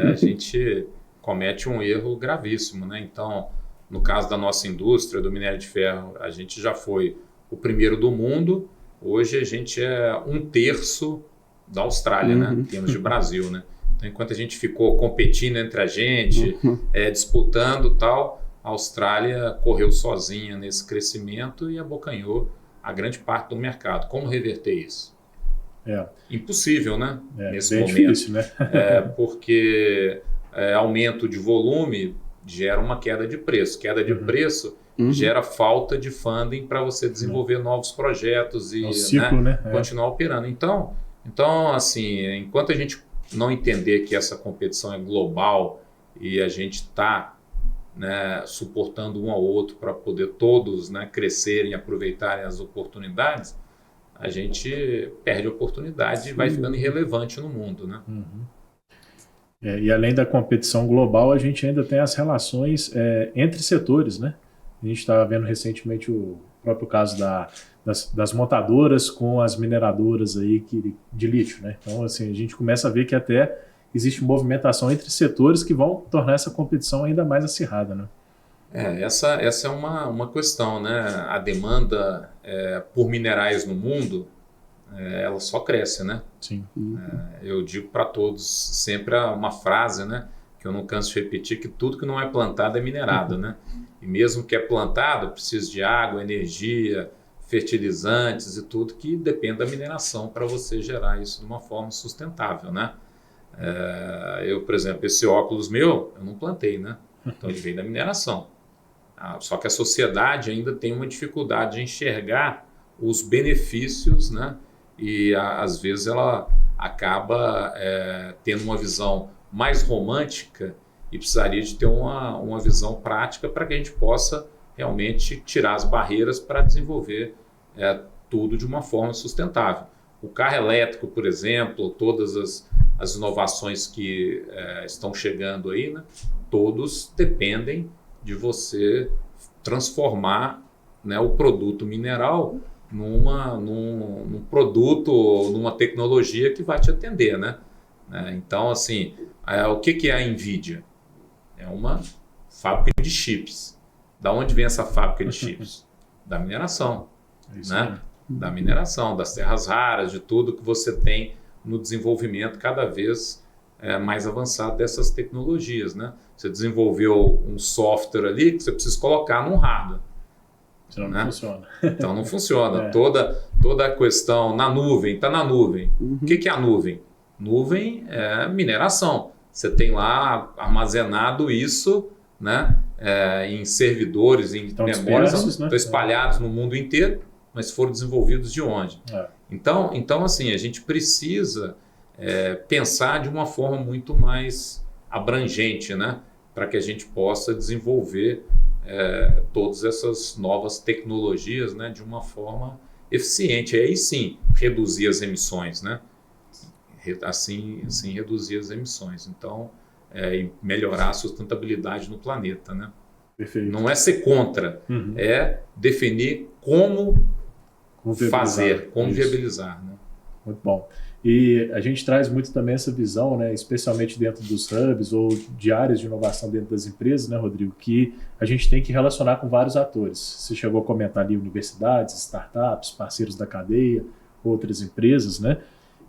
a gente comete um erro gravíssimo, né? Então, no caso da nossa indústria, do minério de ferro, a gente já foi o primeiro do mundo, hoje a gente é 1/3 da Austrália, né, em termos de Brasil, né? Enquanto a gente ficou competindo entre a gente, disputando e tal, a Austrália correu sozinha nesse crescimento e abocanhou a grande parte do mercado. Como reverter isso? Impossível, né? Nesse momento. Difícil, né? Porque aumento de volume gera uma queda de preço. Queda de preço gera falta de funding para você desenvolver novos projetos e ciclo, né? Continuar operando. Então, assim, enquanto a gente não entender que essa competição é global e a gente está, né, suportando um ao outro para poder todos, né, crescerem e aproveitarem as oportunidades, a gente perde a oportunidade e vai ficando irrelevante no mundo, né? E além da competição global, a gente ainda tem as relações entre setores, né? A gente estava vendo recentemente o próprio caso das montadoras com as mineradoras aí de lítio, né? Então, assim, a gente começa a ver que até existe movimentação entre setores que vão tornar essa competição ainda mais acirrada, né? Essa é uma questão, né? A demanda por minerais no mundo, ela só cresce, né? Sim. Eu digo para todos sempre uma frase, né, que eu não canso de repetir, que tudo que não é plantado é minerado, né? E mesmo que é plantado, precisa de água, energia, fertilizantes e tudo que depende da mineração para você gerar isso de uma forma sustentável, né? Eu, por exemplo, esse óculos meu, eu não plantei, né? Então ele veio da mineração. Só que a sociedade ainda tem uma dificuldade de enxergar os benefícios, né? E às vezes ela acaba tendo uma visão mais romântica e precisaria de ter uma visão prática para que a gente possa realmente tirar as barreiras para desenvolver tudo de uma forma sustentável. O carro elétrico, por exemplo, todas as inovações que estão chegando aí, né, todos dependem de você transformar, né, o produto mineral num produto ou numa tecnologia que vai te atender, né? Então, assim, o que é a NVIDIA? É uma fábrica de chips. Da onde vem essa fábrica de chips? Da mineração, né? Da mineração, das terras raras, de tudo que você tem no desenvolvimento cada vez mais avançado dessas tecnologias, né? Você desenvolveu um software ali que você precisa colocar num hardware. Senão não funciona. Então não funciona. Toda a questão na nuvem, está na nuvem. O que é a nuvem? Nuvem é mineração. Você tem lá armazenado isso, né, em servidores, em memórias, estão espalhados no mundo inteiro, mas foram desenvolvidos de onde? Então, assim, a gente precisa pensar de uma forma muito mais abrangente, né, para que a gente possa desenvolver todas essas novas tecnologias, né, de uma forma eficiente. Aí sim, reduzir as emissões, né? Assim reduzir as emissões. Então, e melhorar a sustentabilidade no planeta, né? Perfeito. Não é ser contra, é definir como fazer, como viabilizar, né? Muito bom. E a gente traz muito também essa visão, né, especialmente dentro dos hubs ou de áreas de inovação dentro das empresas, né, Rodrigo, que a gente tem que relacionar com vários atores. Você chegou a comentar ali universidades, startups, parceiros da cadeia, outras empresas, né?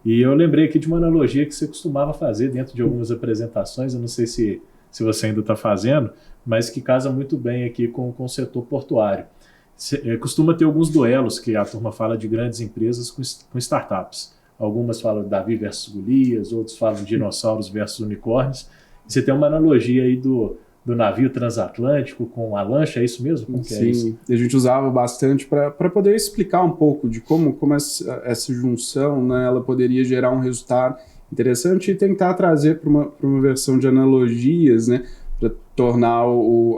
E eu lembrei aqui de uma analogia que você costumava fazer dentro de algumas apresentações, eu não sei se você ainda está fazendo, mas que casa muito bem aqui com o setor portuário. Costuma ter alguns duelos que a turma fala de grandes empresas com startups. Algumas falam Davi versus Golias, outros falam dinossauros versus unicórnios. Você tem uma analogia aí do navio transatlântico com a lancha, é isso mesmo? Como Sim, é isso? A gente usava bastante para poder explicar um pouco de como essa junção, né, ela poderia gerar um resultado interessante e tentar trazer para uma versão de analogias, né, para tornar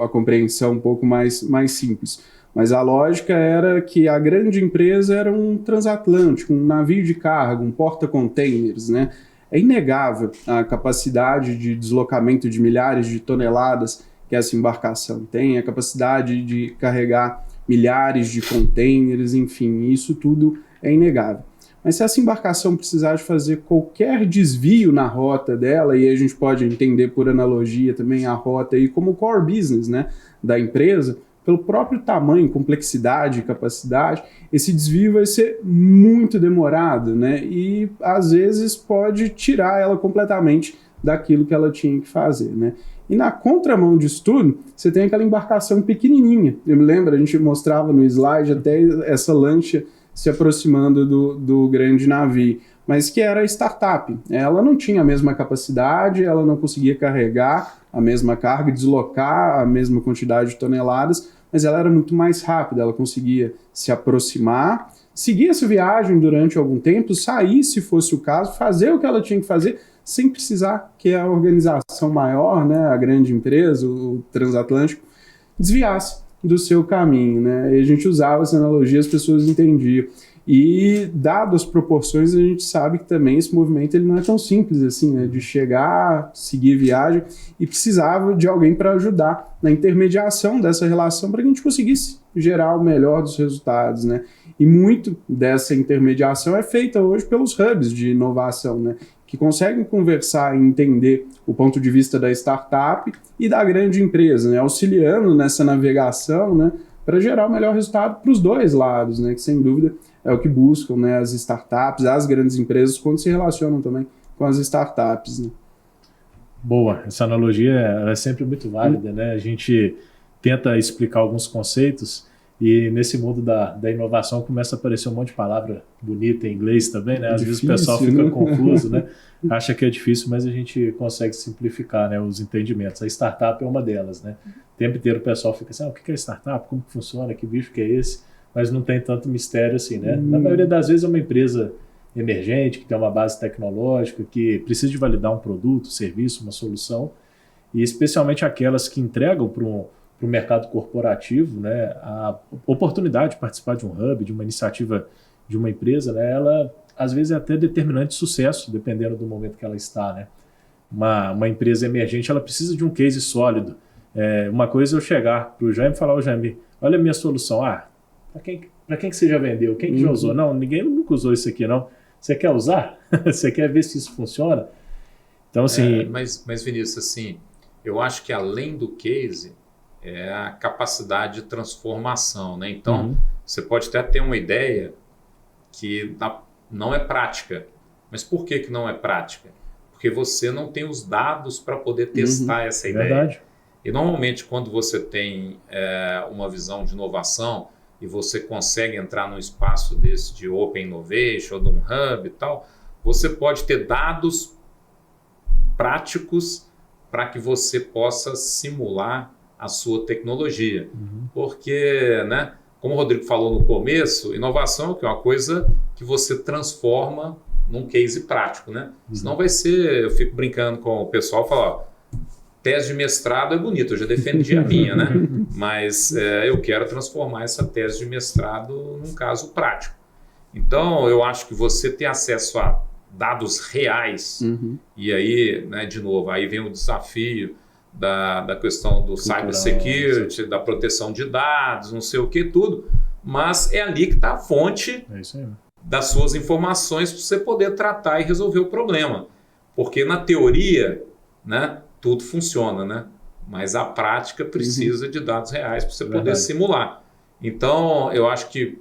a compreensão um pouco mais simples. Mas a lógica era que a grande empresa era um transatlântico, um navio de carga, um porta-containers, né? É inegável a capacidade de deslocamento de milhares de toneladas que essa embarcação tem, a capacidade de carregar milhares de containers, enfim, isso tudo é inegável. Mas se essa embarcação precisar de fazer qualquer desvio na rota dela, e aí a gente pode entender por analogia também a rota aí como core business, né, da empresa, pelo próprio tamanho, complexidade e capacidade, esse desvio vai ser muito demorado, né? E às vezes pode tirar ela completamente daquilo que ela tinha que fazer, né? E na contramão disso tudo, você tem aquela embarcação pequenininha. Eu me lembro, a gente mostrava no slide até essa lancha se aproximando do grande navio, mas que era a startup. Ela não tinha a mesma capacidade, ela não conseguia carregar a mesma carga, deslocar a mesma quantidade de toneladas, mas ela era muito mais rápida, ela conseguia se aproximar, seguir essa viagem durante algum tempo, sair se fosse o caso, fazer o que ela tinha que fazer, sem precisar que a organização maior, né, a grande empresa, o transatlântico, desviasse do seu caminho, né? E a gente usava essa analogia, as pessoas entendiam. E, dadas as proporções, a gente sabe que também esse movimento ele não é tão simples assim, né? De chegar, seguir viagem, e precisava de alguém para ajudar na intermediação dessa relação para que a gente conseguisse gerar o melhor dos resultados, né? E muito dessa intermediação é feita hoje pelos hubs de inovação, né? Que conseguem conversar e entender o ponto de vista da startup e da grande empresa, né? Auxiliando nessa navegação, né? Para gerar o melhor resultado para os dois lados, né? Que sem dúvida é o que buscam, né, as startups, as grandes empresas, quando se relacionam também com as startups. Né? Boa, essa analogia é sempre muito válida, né? A gente tenta explicar alguns conceitos e nesse mundo da inovação começa a aparecer um monte de palavra bonita em inglês também, né? Às vezes o pessoal fica confuso, né? Acha que é difícil, mas a gente consegue simplificar, né, os entendimentos. A startup é uma delas, né? O tempo inteiro o pessoal fica assim, o que é startup? Como que funciona? Que bicho que é esse? Mas não tem tanto mistério assim, né? Na maioria das vezes é uma empresa emergente, que tem uma base tecnológica, que precisa de validar um produto, serviço, uma solução, e especialmente aquelas que entregam para o mercado corporativo, né, a oportunidade de participar de um hub, de uma iniciativa de uma empresa, né, ela às vezes é até determinante de sucesso, dependendo do momento que ela está, né? Uma empresa emergente, ela precisa de um case sólido. Uma coisa é eu chegar para o Jaime e falar, ô Jaime, olha a minha solução, para quem que você já vendeu? Quem que já usou? Não, ninguém nunca usou isso aqui, não. Você quer usar? Você quer ver se isso funciona? Então, assim... Mas Vinícius, assim, eu acho que além do case, é a capacidade de transformação, né? Então, você pode até ter uma ideia que não é prática. Mas por que não é prática? Porque você não tem os dados para poder testar essa ideia. Verdade. E normalmente, quando você tem uma visão de inovação, e você consegue entrar num espaço desse de Open Innovation, ou de um hub e tal, você pode ter dados práticos para que você possa simular a sua tecnologia. Porque, né, como o Rodrigo falou no começo, inovação é uma coisa que você transforma num case prático, né? Senão vai ser, eu fico brincando com o pessoal, falar, tese de mestrado é bonito, eu já defendi a minha, né? Mas eu quero transformar essa tese de mestrado num caso prático. Então, eu acho que você ter acesso a dados reais, e aí, né, de novo, aí vem o desafio da questão do cybersecurity, da proteção de dados, não sei o que, tudo, mas é ali que está a fonte das suas informações para você poder tratar e resolver o problema. Porque na teoria, né, tudo funciona, né? Mas a prática precisa de dados reais para você poder simular. Então, eu acho que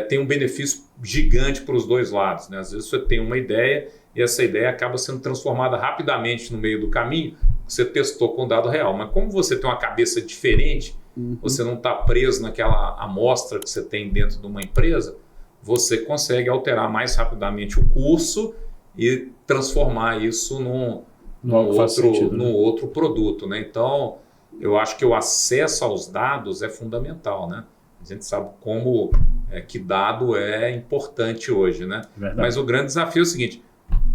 tem um benefício gigante para os dois lados, né? Às vezes você tem uma ideia e essa ideia acaba sendo transformada rapidamente no meio do caminho, você testou com dado real. Mas como você tem uma cabeça diferente, você não está preso naquela amostra que você tem dentro de uma empresa, você consegue alterar mais rapidamente o curso e transformar isso num outro produto, né? Então, eu acho que o acesso aos dados é fundamental, né? A gente sabe como que dado é importante hoje, né? Verdade. Mas o grande desafio é o seguinte,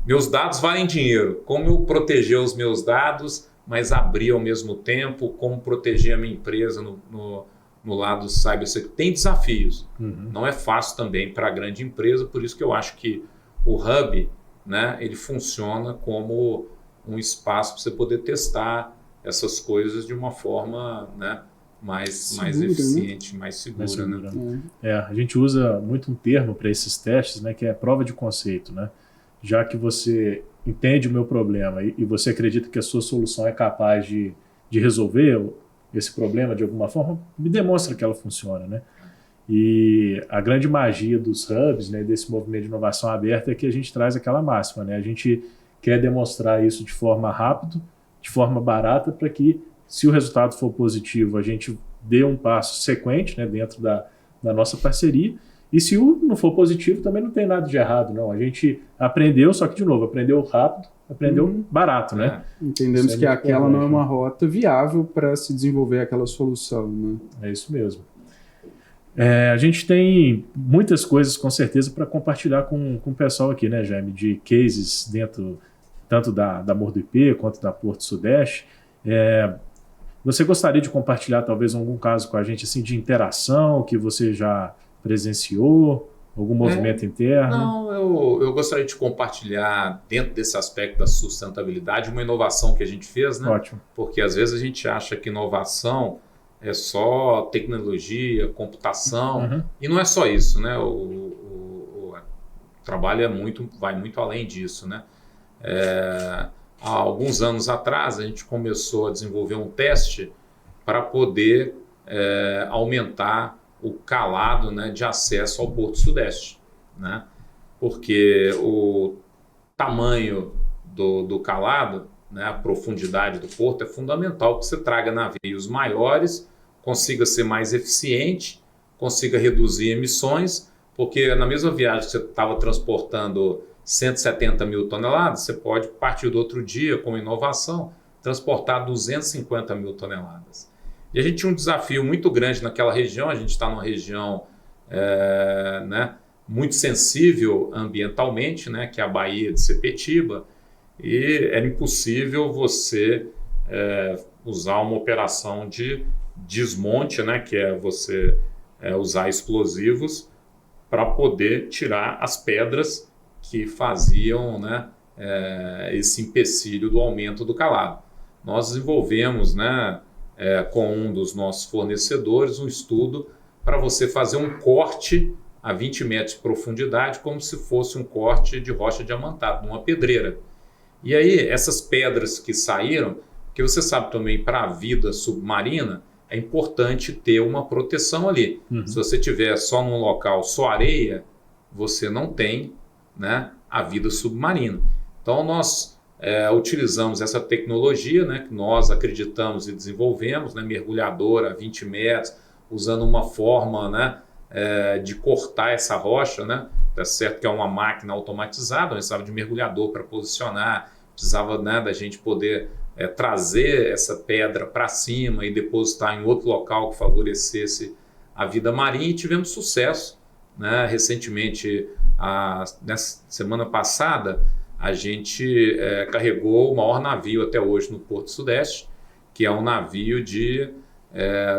meus dados valem dinheiro, como eu proteger os meus dados, mas abrir ao mesmo tempo, como proteger a minha empresa no lado cybersecurity. Tem desafios, não é fácil também para a grande empresa, por isso que eu acho que o Hub, né, ele funciona como um espaço para você poder testar essas coisas de uma forma, né, mais eficiente, né? mais segura. Né? A gente usa muito um termo para esses testes, né, que é prova de conceito. Né? Já que você entende o meu problema e você acredita que a sua solução é capaz de resolver esse problema de alguma forma, me demonstra que ela funciona. Né? E a grande magia dos hubs, né, desse movimento de inovação aberta, é que a gente traz aquela máxima. Né? A gente quer demonstrar isso de forma rápida, de forma barata para que, se o resultado for positivo, a gente dê um passo sequente, né, dentro da nossa parceria. E se não for positivo, também não tem nada de errado, não. A gente aprendeu, só que, de novo, aprendeu rápido, aprendeu barato, né? Entendemos que aquela não é uma rota viável para se desenvolver aquela solução, né? É isso mesmo. A gente tem muitas coisas, com certeza, para compartilhar com o pessoal aqui, né, Jaime? De cases dentro, tanto da Mordo IP quanto da Porto Sudeste. Você gostaria de compartilhar, talvez, algum caso com a gente, assim, de interação que você já presenciou? Algum movimento interno? Não, eu gostaria de compartilhar, dentro desse aspecto da sustentabilidade, uma inovação que a gente fez, né? Ótimo. Porque às vezes a gente acha que inovação é só tecnologia, computação, e não é só isso, né? O trabalho vai muito além disso, né? Há alguns anos atrás, a gente começou a desenvolver um teste para poder aumentar o calado, né, de acesso ao Porto Sudeste, né? Porque o tamanho do calado, né, a profundidade do porto é fundamental que você traga navios maiores, consiga ser mais eficiente, consiga reduzir emissões, porque na mesma viagem que você estava transportando 170 mil toneladas, você pode, a partir do outro dia, com inovação, transportar 250 mil toneladas. E a gente tinha um desafio muito grande naquela região. A gente está numa região né, muito sensível ambientalmente, né, que é a Baía de Sepetiba, e era impossível você usar uma operação de desmonte, né, que é você usar explosivos para poder tirar as pedras que faziam, né, esse empecilho do aumento do calado. Nós desenvolvemos, né, com um dos nossos fornecedores, um estudo para você fazer um corte a 20 metros de profundidade, como se fosse um corte de rocha diamantada, numa pedreira. E aí, essas pedras que saíram, que você sabe também, para a vida submarina, é importante ter uma proteção ali. Se você tiver só num local, só areia, você não tem, né, a vida submarina. Então, nós utilizamos essa tecnologia, né, que nós acreditamos e desenvolvemos, né, mergulhadora a 20 metros, usando uma forma, né, de cortar essa rocha, né, tá certo que é uma máquina automatizada, nós precisava de mergulhador para posicionar, precisava, né, da gente poder trazer essa pedra para cima e depositar em outro local que favorecesse a vida marinha, e tivemos sucesso, né? Recentemente, nessa semana passada, a gente carregou o maior navio até hoje no Porto Sudeste, que é um navio de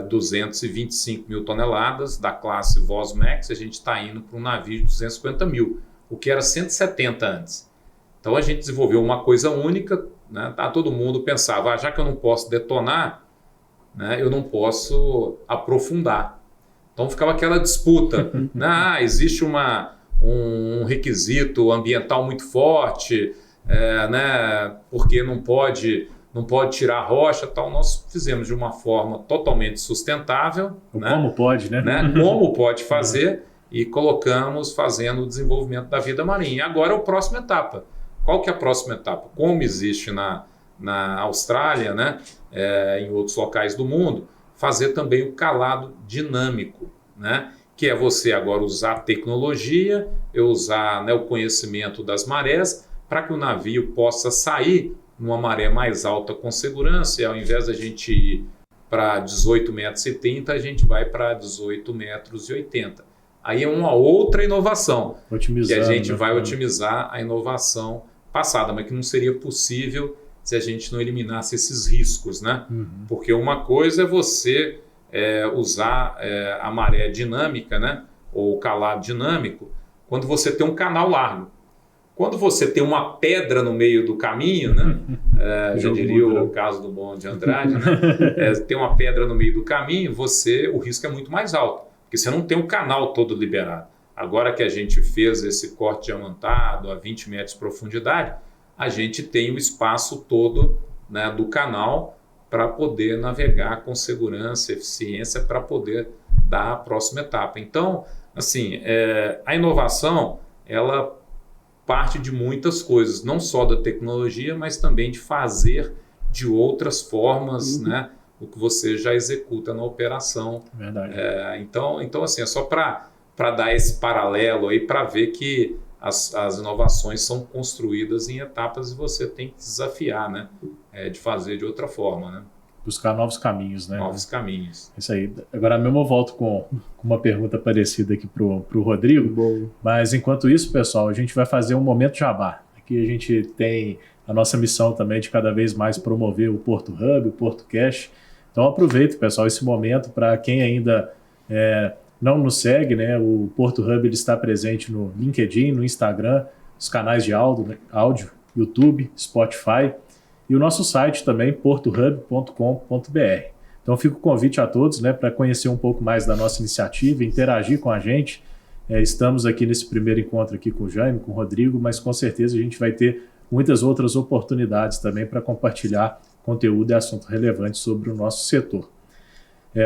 225 mil toneladas, da classe Vosmex. A gente está indo para um navio de 250 mil, o que era 170 antes. Então a gente desenvolveu uma coisa única, né? Todo mundo pensava, já que eu não posso detonar, né, eu não posso aprofundar. Então ficava aquela disputa, né? Existe um requisito ambiental muito forte, né, porque não pode tirar a rocha, tal. Nós fizemos de uma forma totalmente sustentável, né? Como pode, né? Como pode fazer, e colocamos fazendo o desenvolvimento da vida marinha. Agora é a próxima etapa. Qual que é a próxima etapa? Como existe na Austrália, né, em outros locais do mundo, fazer também o calado dinâmico, né? Que é você agora usar a tecnologia, usar, né, o conhecimento das marés, para que o navio possa sair numa maré mais alta com segurança, e ao invés da gente ir para 18,30 metros, a gente vai para 18,80 metros. Aí é uma outra inovação, que a gente vai otimizar a inovação passada, mas que não seria possível se a gente não eliminasse esses riscos, né? Porque uma coisa é você usar a maré dinâmica, né, ou o calado dinâmico, quando você tem um canal largo. Quando você tem uma pedra no meio do caminho, né, já diria o caso do Bonde de Andrade, né, tem uma pedra no meio do caminho, o risco é muito mais alto, porque você não tem o canal todo liberado. Agora que a gente fez esse corte diamantado a 20 metros de profundidade, a gente tem o espaço todo, né, do canal para poder navegar com segurança, eficiência, para poder dar a próxima etapa. Então, assim, a inovação, ela parte de muitas coisas, não só da tecnologia, mas também de fazer de outras formas, né, o que você já executa na operação. Verdade. Então assim, é só para dar esse paralelo aí, para ver que as inovações são construídas em etapas e você tem que desafiar, né, de fazer de outra forma, né? Buscar novos caminhos, né? Novos caminhos. Isso aí. Agora mesmo eu volto com uma pergunta parecida aqui pro Rodrigo. Bom. Mas enquanto isso, pessoal, a gente vai fazer um momento jabá. Aqui a gente tem a nossa missão também de cada vez mais promover o Porto Hub, o Porto Cash. Então aproveita, pessoal, esse momento para quem ainda não nos segue, né? O Porto Hub ele está presente no LinkedIn, no Instagram, os canais de áudio, YouTube, Spotify e o nosso site também, portohub.com.br. Então fica o convite a todos, né, para conhecer um pouco mais da nossa iniciativa, interagir com a gente. Estamos aqui nesse primeiro encontro aqui com o Jaime, com o Rodrigo, mas com certeza a gente vai ter muitas outras oportunidades também para compartilhar conteúdo e assunto relevante sobre o nosso setor.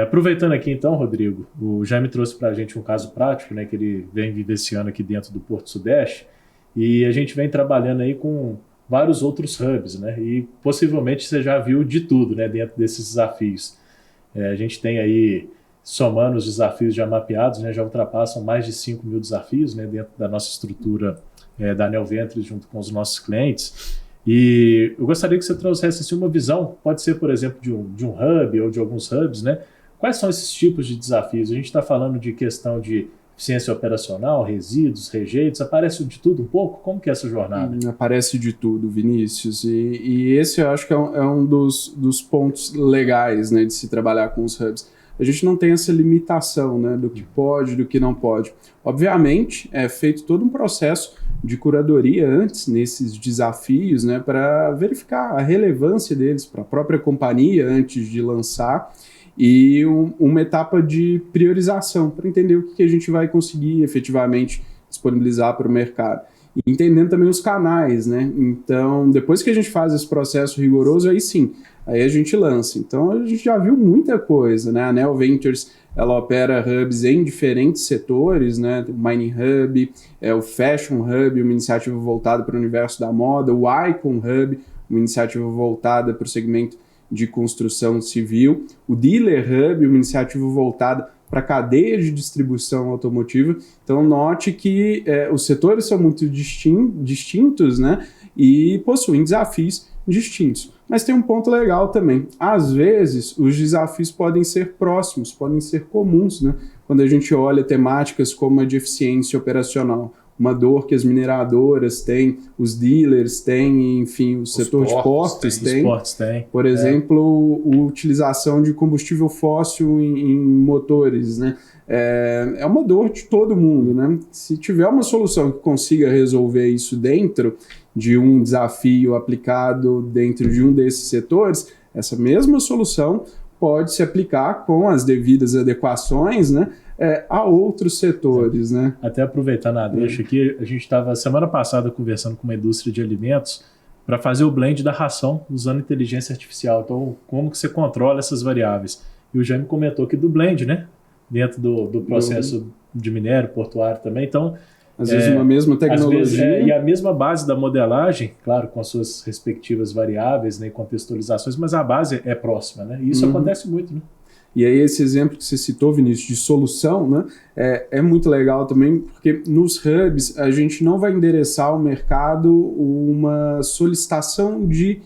Aproveitando aqui então, Rodrigo, o Jaime trouxe para a gente um caso prático, né, que ele vem vivenciando aqui dentro do Porto Sudeste, e a gente vem trabalhando aí com vários outros hubs, né, e possivelmente você já viu de tudo, né, dentro desses desafios. A gente tem aí, somando os desafios já mapeados, né, já ultrapassam mais de 5 mil desafios, né, dentro da nossa estrutura da Neo Ventures junto com os nossos clientes. E eu gostaria que você trouxesse assim, uma visão, pode ser, por exemplo, de um hub ou de alguns hubs, né? Quais são esses tipos de desafios? A gente está falando de questão de eficiência operacional, resíduos, rejeitos, aparece de tudo um pouco? Como que é essa jornada? Aparece de tudo, Vinícius, e esse eu acho que é um dos pontos legais, né, de se trabalhar com os hubs. A gente não tem essa limitação, né, do que pode, do que não pode. Obviamente, é feito todo um processo de curadoria antes nesses desafios, né, para verificar a relevância deles para a própria companhia antes de lançar, e uma etapa de priorização para entender o que a gente vai conseguir efetivamente disponibilizar para o mercado. E entendendo também os canais, né? Então, depois que a gente faz esse processo rigoroso, aí sim, aí a gente lança. Então, a gente já viu muita coisa, né? A Neo Ventures, ela opera hubs em diferentes setores, né? O Mining Hub, o Fashion Hub, uma iniciativa voltada para o universo da moda, o Icon Hub, uma iniciativa voltada para o segmento de construção civil, o Dealer Hub, uma iniciativa voltada para a cadeia de distribuição automotiva. Então, note que os setores são muito distintos, né, e possuem desafios distintos. Mas tem um ponto legal também. Às vezes, os desafios podem ser próximos, podem ser comuns, né, quando a gente olha temáticas como a de eficiência operacional. Uma dor que as mineradoras têm, os dealers têm, enfim, o setor de portos tem. Por exemplo, a utilização de combustível fóssil em motores, né? É uma dor de todo mundo, né? Se tiver uma solução que consiga resolver isso dentro de um desafio aplicado dentro de um desses setores, essa mesma solução pode se aplicar com as devidas adequações, né? A outros setores, né? Até aproveitando a deixa aqui, a gente estava semana passada conversando com uma indústria de alimentos para fazer o blend da ração usando inteligência artificial. Então, como que você controla essas variáveis? E o Jaime comentou aqui do blend, né? Dentro do processo de minério, portuário também. Então, às vezes uma mesma tecnologia. E a mesma base da modelagem, claro, com as suas respectivas variáveis, né, e contextualizações, mas a base é próxima, né? E isso acontece muito, né? E aí esse exemplo que você citou, Vinícius, de solução, né, é muito legal também, porque nos hubs a gente não vai endereçar ao mercado uma solicitação de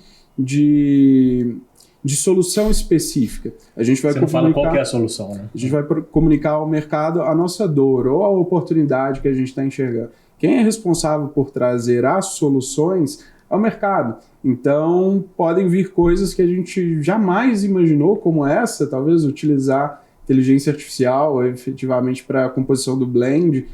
solução específica. A gente vai Você não fala qual que é a solução, né? A gente vai comunicar ao mercado a nossa dor ou a oportunidade que a gente está enxergando. Quem é responsável por trazer as soluções ao mercado? Então, podem vir coisas que a gente jamais imaginou, como essa, talvez utilizar inteligência artificial efetivamente para a composição do blend,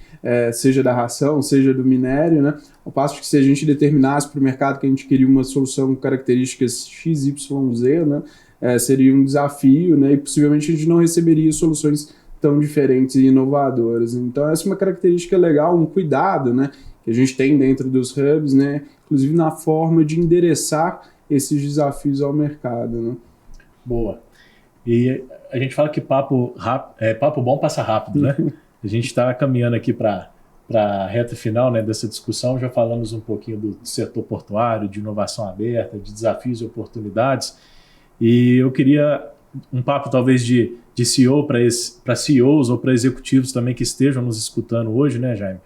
seja da ração, seja do minério, né? Ao passo que se a gente determinasse para o mercado que a gente queria uma solução com características XYZ, né? Seria um desafio, né? E possivelmente a gente não receberia soluções tão diferentes e inovadoras. Então, essa é uma característica legal, um cuidado, né, que a gente tem dentro dos hubs, né, inclusive na forma de endereçar esses desafios ao mercado, né? Boa. E a gente fala que papo bom passa rápido, né? A gente está caminhando aqui para para a reta final, né, dessa discussão. Já falamos um pouquinho do setor portuário, de inovação aberta, de desafios e oportunidades. E eu queria um papo talvez de CEO para CEOs ou para executivos também que estejam nos escutando hoje, né, Jaime?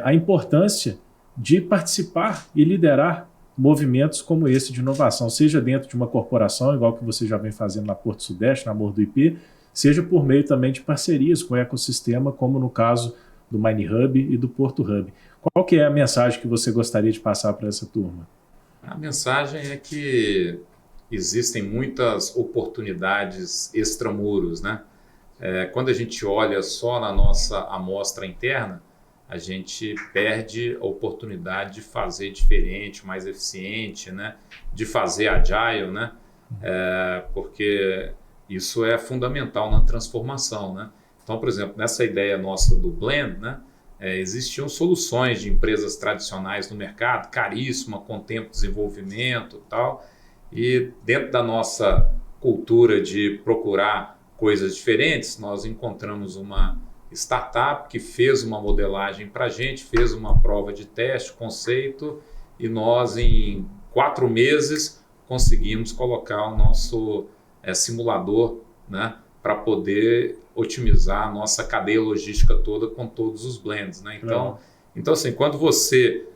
A importância de participar e liderar movimentos como esse de inovação, seja dentro de uma corporação, igual que você já vem fazendo na Porto Sudeste, na Amor do IP, seja por meio também de parcerias com o ecossistema, como no caso do MineHub e do Porto Hub. Qual que é a mensagem que você gostaria de passar para essa turma? A mensagem é que existem muitas oportunidades extramuros, né? Quando a gente olha só na nossa amostra interna, a gente perde a oportunidade de fazer diferente, mais eficiente, né? De fazer agile, né? Porque isso é fundamental na transformação, né? Então, por exemplo, nessa ideia nossa do Blend, né? Existiam soluções de empresas tradicionais no mercado, caríssima, com tempo de desenvolvimento e tal, e dentro da nossa cultura de procurar coisas diferentes, nós encontramos uma startup que fez uma modelagem para a gente, fez uma prova de teste, conceito, e nós em 4 meses conseguimos colocar o nosso simulador, né, para poder otimizar a nossa cadeia logística toda com todos os blends, né? Então assim, quando você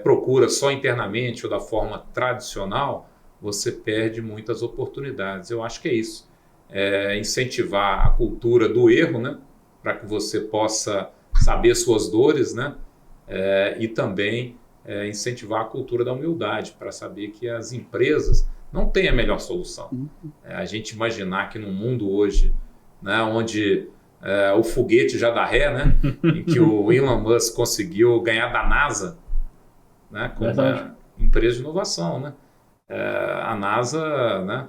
procura só internamente ou da forma tradicional, você perde muitas oportunidades. Eu acho que é isso. Incentivar a cultura do erro, né? Para que você possa saber suas dores, né? E também incentivar a cultura da humildade, para saber que as empresas não têm a melhor solução. A gente imaginar que no mundo hoje, né, onde o foguete já dá ré, né? Em que o Elon Musk conseguiu ganhar da NASA, né? Como uma empresa de inovação, né? A NASA, né?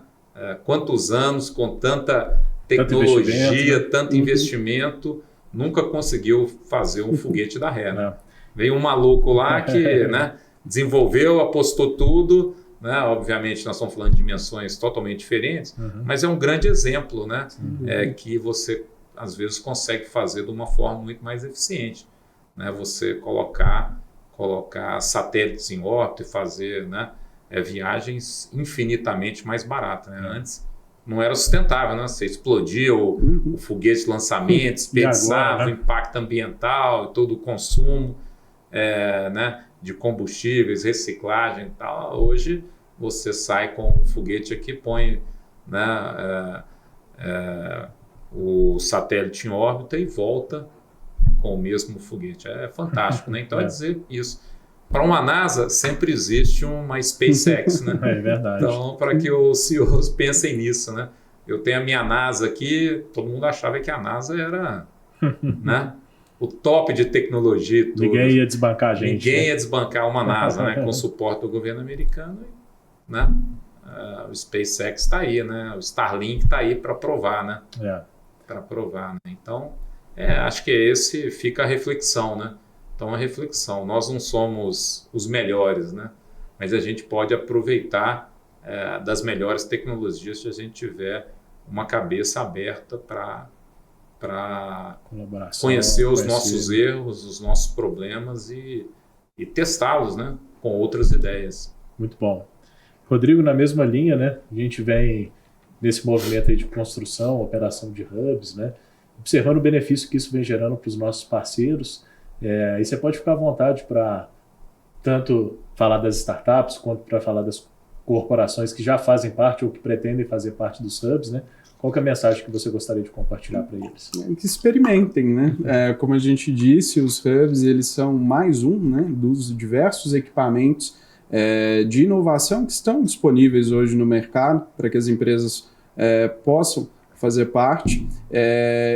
Quantos anos com tanta tecnologia, tanto investimento, nunca conseguiu fazer um foguete da ré, né? Veio um maluco lá que, né, desenvolveu, apostou tudo, né? Obviamente nós estamos falando de dimensões totalmente diferentes, mas é um grande exemplo, né? Que você às vezes consegue fazer de uma forma muito mais eficiente, né? Você colocar satélites em órbita e fazer, né, viagens infinitamente mais baratas, né? Antes não era sustentável, né? Você explodia o foguete de lançamento, desperdiçava o impacto ambiental, todo o consumo, né, de combustíveis, reciclagem e tal. Hoje você sai com o foguete aqui, põe, né, o satélite em órbita e volta com o mesmo foguete. É fantástico, né? Então é dizer isso. Para uma NASA, sempre existe uma SpaceX, né? É verdade. Então, para que os CEOs pensem nisso, né? Eu tenho a minha NASA aqui, todo mundo achava que a NASA era, né, o top de tecnologia e tudo. Ninguém ia desbancar a gente. Ninguém ia desbancar uma NASA, né? Com o suporte do governo americano, né? O SpaceX está aí, né? O Starlink está aí para provar, né? Para provar, né? Então, acho que fica a reflexão, né? Então, a reflexão, nós não somos os melhores, né? Mas a gente pode aproveitar das melhores tecnologias se a gente tiver uma cabeça aberta para conhecer os nossos erros, os nossos problemas e testá-los, né? Com outras ideias. Muito bom. Rodrigo, na mesma linha, né? A gente vem nesse movimento aí de construção, operação de hubs, né? Observando o benefício que isso vem gerando para os nossos parceiros. E você pode ficar à vontade para tanto falar das startups quanto para falar das corporações que já fazem parte ou que pretendem fazer parte dos hubs, né? Qual que é a mensagem que você gostaria de compartilhar para eles? Que experimentem, né? Como a gente disse, os hubs eles são mais um, né, dos diversos equipamentos de inovação que estão disponíveis hoje no mercado para que as empresas possam fazer parte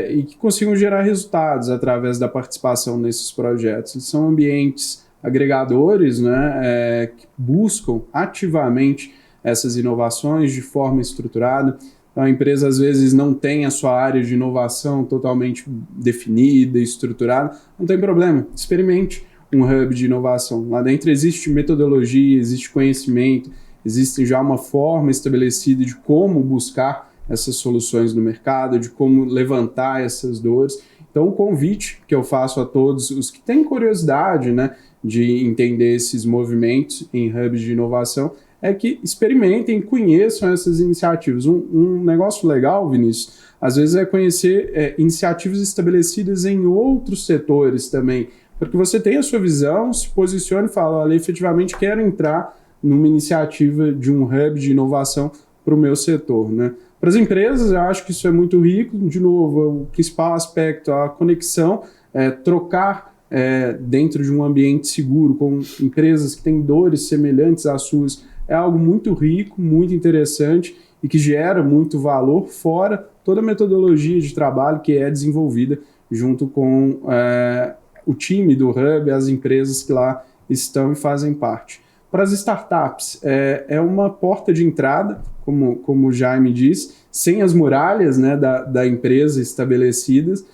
e que consigam gerar resultados através da participação nesses projetos. Eles são ambientes agregadores, né, que buscam ativamente essas inovações de forma estruturada. Então, a empresa às vezes não tem a sua área de inovação totalmente definida, estruturada. Não tem problema, experimente um hub de inovação. Lá dentro existe metodologia, existe conhecimento, existe já uma forma estabelecida de como buscar essas soluções no mercado, de como levantar essas dores. Então, o convite que eu faço a todos os que têm curiosidade, né, de entender esses movimentos em hubs de inovação é que experimentem, conheçam essas iniciativas. Um negócio legal, Vinícius, às vezes é conhecer iniciativas estabelecidas em outros setores também, porque você tem a sua visão, se posicione e fala, olha, efetivamente quero entrar numa iniciativa de um hub de inovação para o meu setor, né? Para as empresas, eu acho que isso é muito rico. De novo, o principal aspecto, a conexão, trocar dentro de um ambiente seguro com empresas que têm dores semelhantes às suas, é algo muito rico, muito interessante e que gera muito valor, fora toda a metodologia de trabalho que é desenvolvida junto com o time do Hub, as empresas que lá estão e fazem parte. Para as startups, é uma porta de entrada, como o Jaime disse, sem as muralhas, né, da empresa estabelecidas.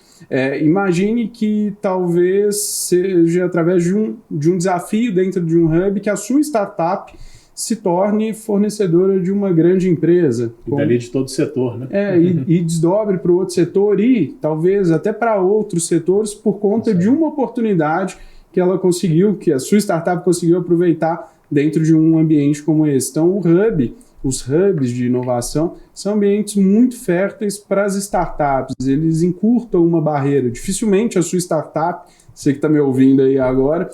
Imagine que talvez seja através de um desafio dentro de um hub que a sua startup se torne fornecedora de uma grande empresa. E dali de todo o setor, né? E desdobre para o outro setor e talvez até para outros setores por conta de uma oportunidade que ela conseguiu, que a sua startup conseguiu aproveitar dentro de um ambiente como esse. Então, os hubs de inovação são ambientes muito férteis para as startups. Eles encurtam uma barreira. Dificilmente a sua startup, você que está me ouvindo aí agora,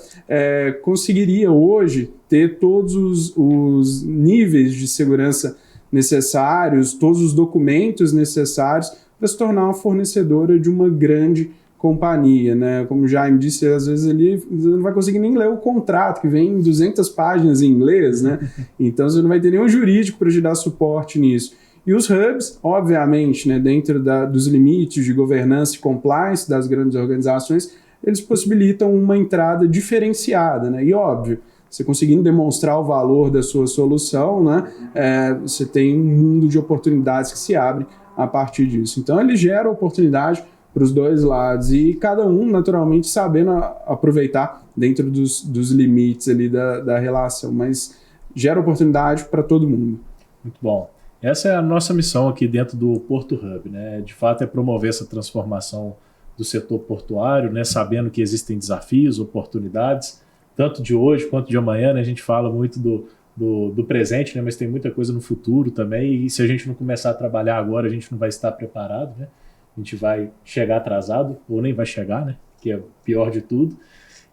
conseguiria hoje ter todos os níveis de segurança necessários, todos os documentos necessários para se tornar uma fornecedora de uma grande companhia, né? Como o Jaime disse, às vezes ele não vai conseguir nem ler o contrato, que vem em 200 páginas em inglês, né? Então você não vai ter nenhum jurídico para te dar suporte nisso. E os hubs, obviamente, né, dentro dos limites de governança e compliance das grandes organizações, eles possibilitam uma entrada diferenciada, né? E óbvio, você conseguindo demonstrar o valor da sua solução, né, você tem um mundo de oportunidades que se abre a partir disso. Então ele gera oportunidade para os dois lados e cada um naturalmente sabendo aproveitar dentro dos limites ali da relação, mas gera oportunidade para todo mundo. Muito bom. Essa é a nossa missão aqui dentro do Porto Hub, né? De fato é promover essa transformação do setor portuário, né? Sabendo que existem desafios, oportunidades, tanto de hoje quanto de amanhã, né? A gente fala muito do presente, né? Mas tem muita coisa no futuro também, e se a gente não começar a trabalhar agora, a gente não vai estar preparado, né? A gente vai chegar atrasado, ou nem vai chegar, né? Que é o pior de tudo.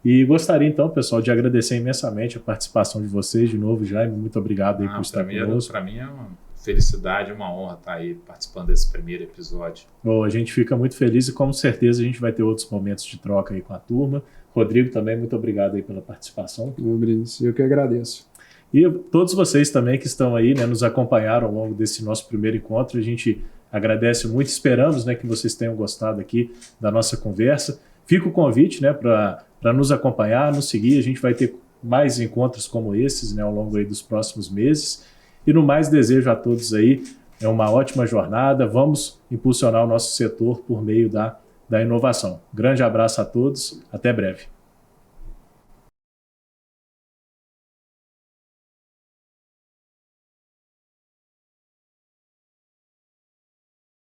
E gostaria, então, pessoal, de agradecer imensamente a participação de vocês. De novo, Jaime, muito obrigado aí por estar conosco. Para mim é uma felicidade, uma honra estar aí participando desse primeiro episódio. Bom, a gente fica muito feliz e com certeza a gente vai ter outros momentos de troca aí com a turma. Rodrigo, também, muito obrigado aí pela participação. Eu que agradeço. E todos vocês também que estão aí, né, nos acompanharam ao longo desse nosso primeiro encontro. A gente agradece muito, esperamos, né, que vocês tenham gostado aqui da nossa conversa. Fica o convite, né, para nos acompanhar, nos seguir. A gente vai ter mais encontros como esses, né, ao longo aí dos próximos meses. E no mais, desejo a todos aí uma ótima jornada. Vamos impulsionar o nosso setor por meio da inovação. Grande abraço a todos, até breve.